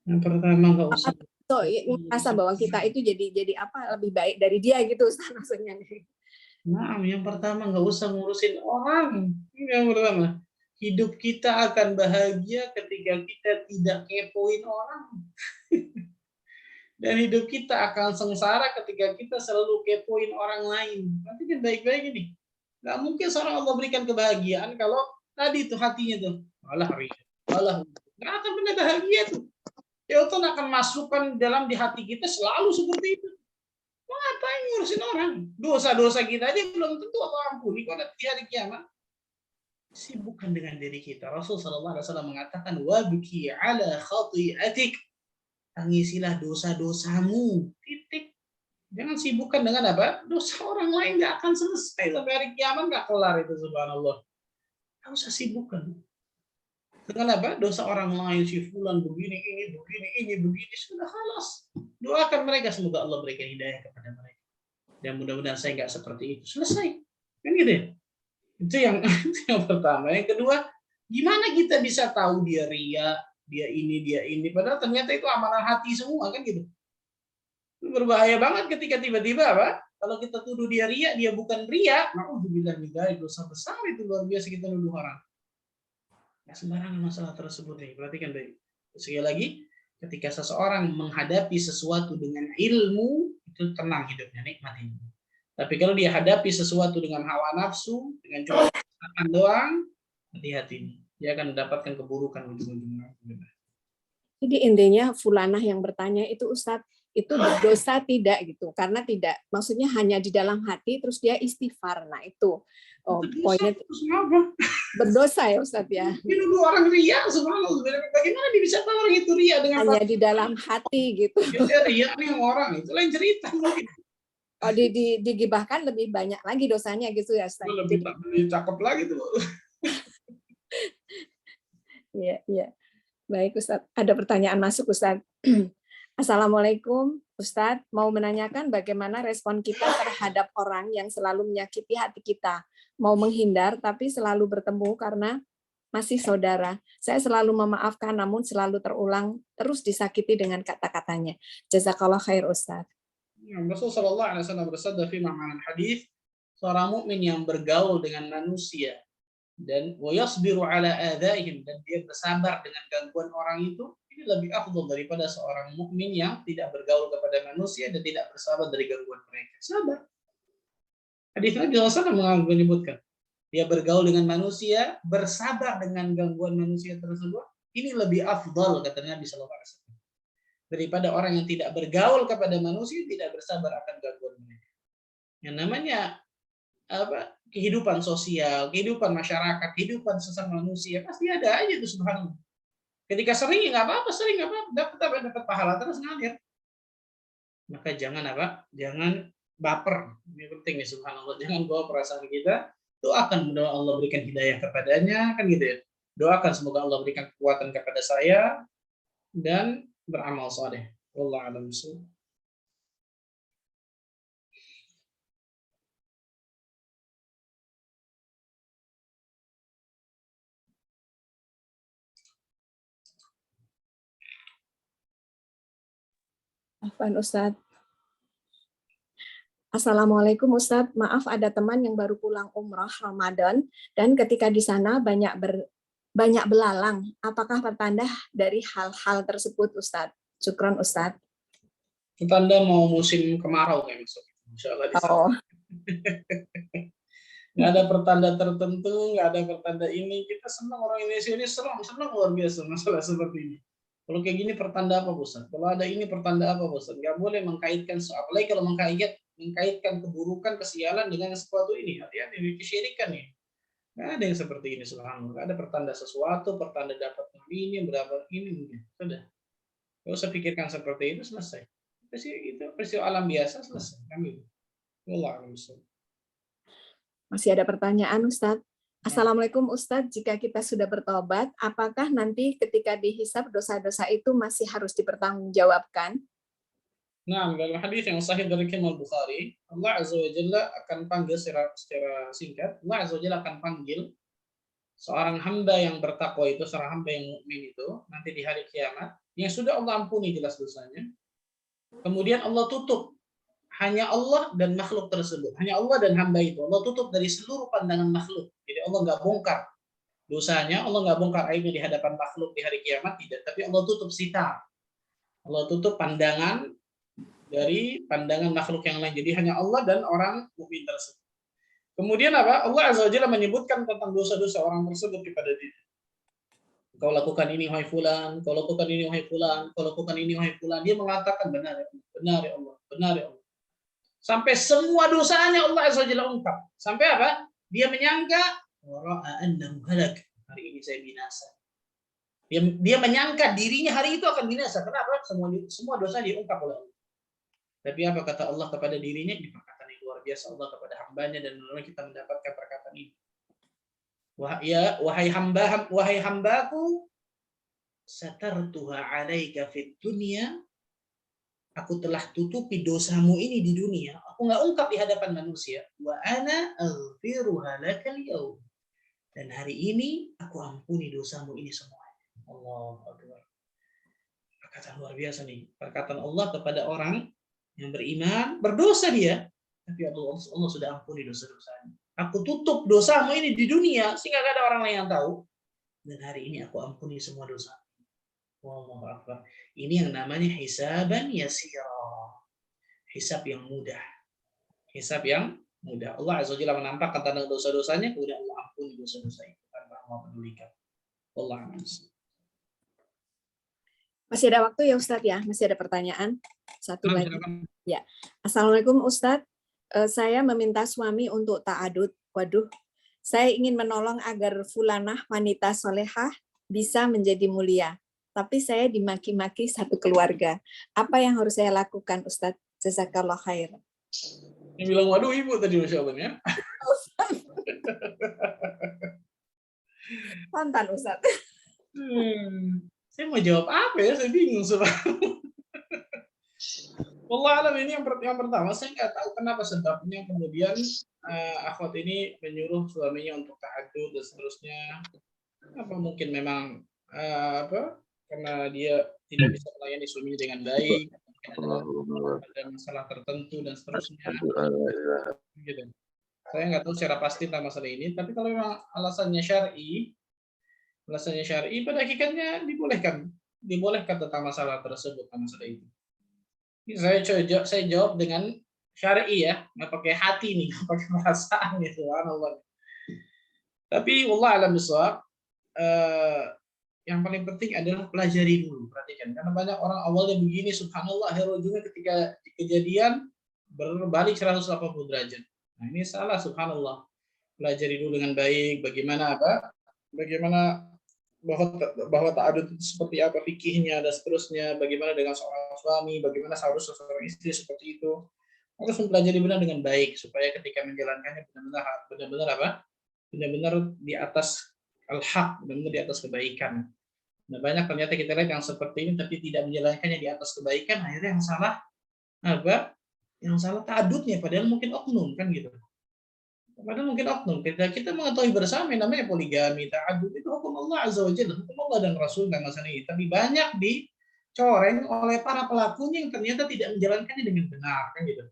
B: yang pertama nggak usah.
A: Merasa bahwa kita itu jadi apa lebih baik dari dia gitu Ustadz maksudnya nih.
B: Nah, yang pertama nggak usah ngurusin orang. Ini yang pertama. Hidup kita akan bahagia ketika kita tidak kepoin orang. Dan hidup kita akan sengsara ketika kita selalu kepoin orang lain. Nanti kan baik-baik ini. Nggak mungkin seorang Allah berikan kebahagiaan kalau tadi itu hatinya tuh. Nggak akan pernah bahagia tuh. Syaitan akan masukkan dalam di hati kita selalu seperti itu. Ngapain ngurusin orang? Dosa-dosa kita aja belum tentu Allah ampuni pada hari kiamat. Sibukkan dengan diri kita. Rasul sallallahu alaihi wasallam mengatakan wabki ala khati'atik. Tangisilah dosa-dosamu. Titik. Jangan sibukkan dengan apa? Dosa orang lain nggak akan selesai sampai hari kiamat, nggak kelar itu, subhanallah. Nggak usah sibukkan. Dengan apa? Dosa orang lain, si fulan begini, begini, sudah khalas. Doakan mereka, semoga Allah berikan hidayah kepada mereka. Dan mudah-mudahan saya nggak seperti itu. Selesai. Kan gitu ya? Itu yang pertama. Yang kedua, Gimana kita bisa tahu dia ria, dia ini, padahal ternyata itu amalan hati semua kan gitu. Itu berbahaya banget ketika tiba-tiba apa? Kalau kita tuduh dia ria, dia bukan ria, nauzubillah min dzalik, dosa besar itu luar biasa kita nuduh orang. Nggak sembarangan masalah tersebut nih, perhatikan baik. Sekali lagi, ketika seseorang menghadapi sesuatu dengan ilmu, itu tenang hidupnya, nikmat hidupnya. Tapi kalau dia hadapi sesuatu dengan hawa nafsu, dengan cuma perasaan doang, hati-hati. Dia akan mendapatkan keburukan ujung-ujungnya.
A: Jadi intinya fulanah yang bertanya itu Ustadz, itu berdosa tidak gitu, karena tidak, maksudnya hanya di dalam hati terus dia istighfar. Nah itu poinnya berdosa ya Ustadz ya.
B: Ini dulu orang ria, subhanallah. Bagaimana dia bisa tahu orang itu ria dengan
A: hanya di dalam hati gitu.
B: Dia ria nih orang, itu lain cerita mungkin.
A: Oh, digibahkan lebih banyak lagi dosanya gitu ya Ustaz.
B: Lebih cakep lagi tuh.
A: Iya, iya. Baik Ustaz, ada pertanyaan masuk Ustaz. Assalamualaikum Ustaz, mau menanyakan bagaimana respon kita terhadap orang yang selalu menyakiti hati kita. Mau menghindar tapi selalu bertemu karena masih saudara. Saya selalu memaafkan namun selalu terulang terus disakiti dengan kata-katanya. Jazakallah khair Ustaz.
B: Rasulullah sallallahu alaihi wasallam bersabda fi ma'anan hadis, seorang mukmin yang bergaul dengan manusia dan wayasbiru ala adaihim, dan dia bersabar dengan gangguan orang itu, ini lebih afdal daripada seorang mukmin yang tidak bergaul kepada manusia dan tidak bersabar dari gangguan mereka. Sabar. Hadis Nabi SAW menyebutkan, dia bergaul dengan manusia, bersabar dengan gangguan manusia tersebut, ini lebih afdal kata Nabi SAW. Daripada orang yang tidak bergaul kepada manusia, tidak bersabar akan gangguan mereka. Yang namanya apa? Kehidupan sosial, kehidupan masyarakat, kehidupan sesama manusia pasti ada aja itu subhanallah. Ketika sering nggak apa-apa, sering nggak apa-apa, dapat pahala terus ngalir. Maka jangan apa? Jangan baper. Ini penting nih subhanallah. Jangan bawa perasaan kita. Doakan mudah Allah berikan hidayah kepadanya, kan gitu ya. Doakan semoga Allah berikan kekuatan kepada saya dan beramal saleh. Wallahu a'lam bishawab.
A: Afwan Ustadz. Assalamualaikum Ustadz, maaf ada teman yang baru pulang umrah Ramadan dan ketika di sana banyak belalang. Apakah pertanda dari hal-hal tersebut Ustadz? Syukron Ustadz.
B: Pertanda mau musim kemarau kayak maksudnya. Insyaallah di sana.
A: Oh.
B: Nggak ada pertanda tertentu, nggak ada pertanda ini. Kita senang, orang Indonesia ini senang luar biasa masalah seperti ini. Kalau kayak gini pertanda apa Ustaz? Kalau ada ini pertanda apa Ustaz? Nggak boleh mengkaitkan, apalagi kalau mengkaitkan keburukan, kesialan dengan sesuatu ini. Hati-hati, kesyirikan nih. Nggak ada yang seperti ini subhanallah. Nggak ada pertanda sesuatu, pertanda dapat ini, berapa ini mungkin. Sudah. Nggak usah pikirkan seperti itu, selesai. Itu peristiwa alam biasa, selesai. Kami. Wallahu a'lam bishawab.
A: Masih ada pertanyaan Ustadz. Assalamualaikum Ustadz, jika kita sudah bertobat, apakah nanti ketika dihisab dosa-dosa itu masih harus dipertanggungjawabkan?
B: Nah, dalam hadis yang sahih dari Imam Bukhari, Allah Azza wa Jalla akan panggil secara singkat, Allah Azza wa Jalla akan panggil seorang hamba yang bertakwa itu, seorang hamba yang mukmin itu, nanti di hari kiamat, yang sudah Allah ampuni jelas dosanya, kemudian Allah tutup hanya Allah dan makhluk tersebut, hanya Allah dan hamba itu. Allah tutup dari seluruh pandangan makhluk. Jadi Allah nggak bongkar dosanya, Allah nggak bongkar aibnya di hadapan makhluk di hari kiamat, tidak. Tapi Allah tutup sitar, Allah tutup pandangan dari pandangan makhluk yang lain. Jadi hanya Allah dan orang mukmin tersebut. Kemudian apa? Allah Azza wa Jalla menyebutkan tentang dosa-dosa orang tersebut kepada dia. Kau lakukan ini wahai fulan, kau lakukan ini wahai fulan, kau lakukan ini wahai fulan. Dia mengatakan benar ya Allah, benar ya Allah, benar ya Allah. Sampai semua dosanya Allah Azza wa Jalla ungkap. Sampai apa? Dia menyangka hari ini saya binasa. Dia menyangka dirinya hari itu akan binasa. Kenapa? Semua dosa diungkap oleh Allah. Tapi apa kata Allah kepada dirinya? Ini perkataan yang luar biasa Allah kepada hambanya, dan lalu kita mendapatkan perkataan ini. Wahai hambaku, satartuha 'alaika fid dunya. Aku telah tutupi dosamu ini di dunia. Aku nggak ungkap di hadapan manusia. Wa ana aghfiruha lakal yaum. Dan hari ini aku ampuni dosamu ini semuanya. Allahu Akbar. Perkataan luar biasa nih. Perkataan Allah kepada orang yang beriman, berdosa dia, tapi Allah sudah ampuni dosa-dosanya. Aku tutup dosamu ini di dunia sehingga gak ada orang lain yang tahu. Dan hari ini aku ampuni semua dosa. Allahu Akbar. Ini yang namanya hisaban yasira. Hisab yang mudah. Hisab yang mudah. Allah Azza wa Jalla menampakkan tentang dosa-dosanya, kemudian Allah ampuni dosa-dosa itu tanpa Allah pedulikan. Allah a'lam.
A: Masih ada waktu ya Ustadz ya? Masih ada pertanyaan? Satu lagi. Ya. Assalamualaikum Ustadz. Saya meminta suami untuk ta'adud. Waduh, saya ingin menolong agar fulanah wanita solehah bisa menjadi mulia. Tapi saya dimaki-maki satu keluarga. Apa yang harus saya lakukan Ustadz? Jazakallah khair.
B: Yang bilang waduh ibu tadi Masya Allah ya.
A: Pantan Ustadz.
B: Saya mau jawab apa ya? Saya bingung sebenarnya. Wallah alam, ini yang pertama saya nggak tahu kenapa sebabnya kemudian akhwat ini menyuruh suaminya untuk tahajud dan seterusnya. Apa mungkin memang karena dia tidak bisa melayani suaminya dengan baik, ada masalah tertentu dan seterusnya. Gitu. Saya nggak tahu secara pasti tentang masalah ini, tapi kalau memang alasannya syar'i pada hakikatnya dibolehkan tentang masalah tersebut, tentang masalah itu. Saya jawab dengan syar'i ya, nggak pakai hati nih, nggak pakai perasaan nih, subhanallah. Tapi wallah alam bisawab, yang paling penting adalah pelajari dulu, perhatikan, karena banyak orang awalnya begini, subhanallah, akhir ujungnya ketika kejadian berbalik 180 derajat. Nah ini salah, subhanallah. Pelajari dulu dengan baik bagaimana bahwa ta'adud itu seperti apa fikihnya dan seterusnya, bagaimana dengan seorang suami, bagaimana seharusnya seorang istri seperti itu. Harus mempelajari benar dengan baik supaya ketika menjalankannya benar-benar di atas al-haq, benar-benar di atas kebaikan. Nah, banyak ternyata kita lihat yang seperti ini tapi tidak menjalankannya di atas kebaikan, akhirnya yang salah Yang salah ta'adudnya, padahal mungkin oknum kan gitu. Padahal mungkin oknum. Kita mengetahui bersama yang namanya poligami, ta'adud itu hukum Allah Azza wa Jalla, hukum Allah dan Rasul dan masalah ini. Tapi banyak dicoreng oleh para pelakunya yang ternyata tidak menjalankannya dengan benar kan gitu.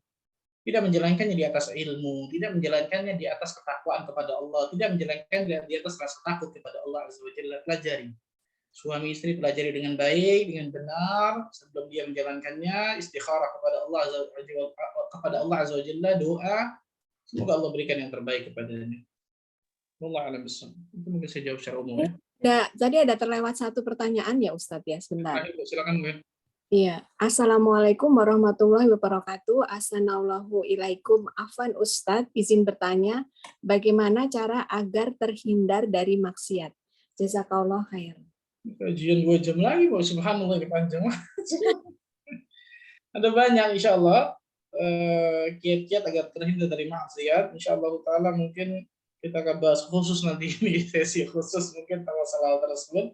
B: Tidak menjalankannya di atas ilmu, tidak menjalankannya di atas ketakwaan kepada Allah, tidak menjalankannya di atas rasa takut kepada Allah Azza wa Jalla. Pelajari. Suami istri pelajari dengan baik, dengan benar, sebelum dia menjalankannya, istikharah kepada Allah Azza wa Jalla, doa, semoga Allah berikan yang terbaik kepadanya. Wallahu a'lam bishawab. Itu mungkin saya jawab secara umum ya.
A: Nah, tadi ada terlewat satu pertanyaan ya Ustadz ya, sebentar.
B: Silakan Bu.
A: Iya. Assalamualaikum warahmatullahi wabarakatuh. Assalamualaikum ilaikum. Afwan Ustadz, izin bertanya, bagaimana cara agar terhindar dari maksiat? Jazakallah khair.
B: Kajian 2 jam lagi, Bu. Subhanallah, ini panjang. Ada banyak insya Allah kiat-kiat agar terhindar dari maksiat. Insya Allah Ta'ala mungkin kita akan bahas khusus nanti ini, sesi khusus mungkin tentang masalah tersebut.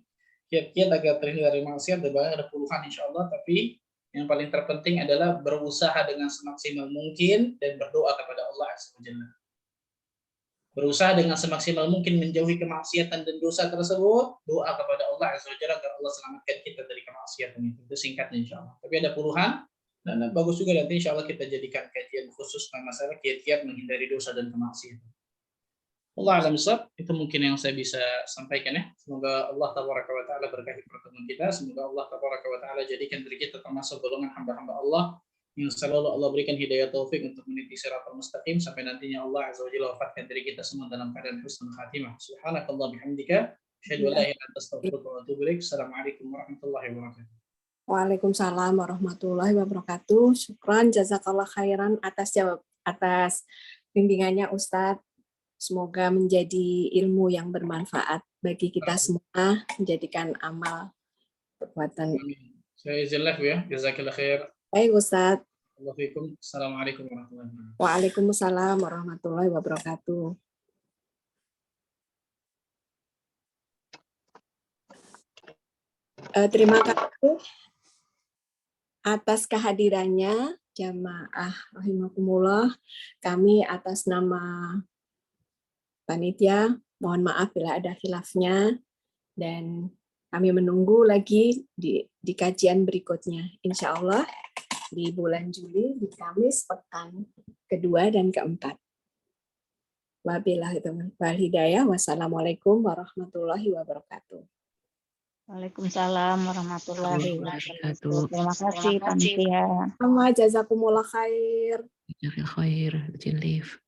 B: Kiat-kiat agar terhindar dari maksiat ada puluhan insya Allah, tapi yang paling terpenting adalah berusaha dengan semaksimal mungkin dan berdoa kepada Allah Azza wa Jalla. Berusaha dengan semaksimal mungkin menjauhi kemaksiatan dan dosa tersebut, doa kepada Allah Azza wa Jalla agar Allah selamatkan kita dari kemaksiatan itu. Itu singkatnya insya Allah. Tapi ada puluhan, dan bagus juga nanti insya Allah kita jadikan kajian khusus tentang masalah kiat-kiat menghindari dosa dan kemaksiatan. Allah alam bisawab, itu mungkin yang saya bisa sampaikan ya. Semoga Allah tabaraka wa ta'ala berkahi pertemuan kita. Semoga Allah tabaraka wa ta'ala jadikan diri kita termasuk golongan hamba-hamba Allah yang selalu Allah berikan hidayah taufik untuk meniti siratal mustaqim sampai nantinya Allah Azza wa Jalla wafatkan diri kita semua dalam keadaan husnul khatimah. Subhanakallah bihamdika, asyhadu an la ilaha illa anta astaghfiruka wa atubu ilaik. Assalamualaikum warahmatullahi wabarakatuh.
A: Waalaikumsalam warahmatullahi wabarakatuh. Syukran jazakallah khairan atas bimbingannya Ustadz. Semoga menjadi ilmu yang bermanfaat bagi kita semua, menjadikan amal perbuatan.
B: Saya izin live ya. Jazakallah khair.
A: Baik Ustadz.
B: Assalamualaikum warahmatullahi wabarakatuh.
A: Waalaikumsalam warahmatullahi wabarakatuh. Terima kasih atas kehadirannya jamaah rahimakumullah. Kami atas nama panitia Mohon maaf bila ada khilafnya, dan kami menunggu lagi di kajian berikutnya. Insya Allah di bulan Juli, di Kamis pekan kedua dan keempat. Wabillahi taufiq wal hidayah. Wassalamualaikum warahmatullahi wabarakatuh.
D: Waalaikumsalam warahmatullahi wabarakatuh. Terima kasih panitia.
A: Sama jazakumullah khair.
E: Jazakallahu khair. Jilif.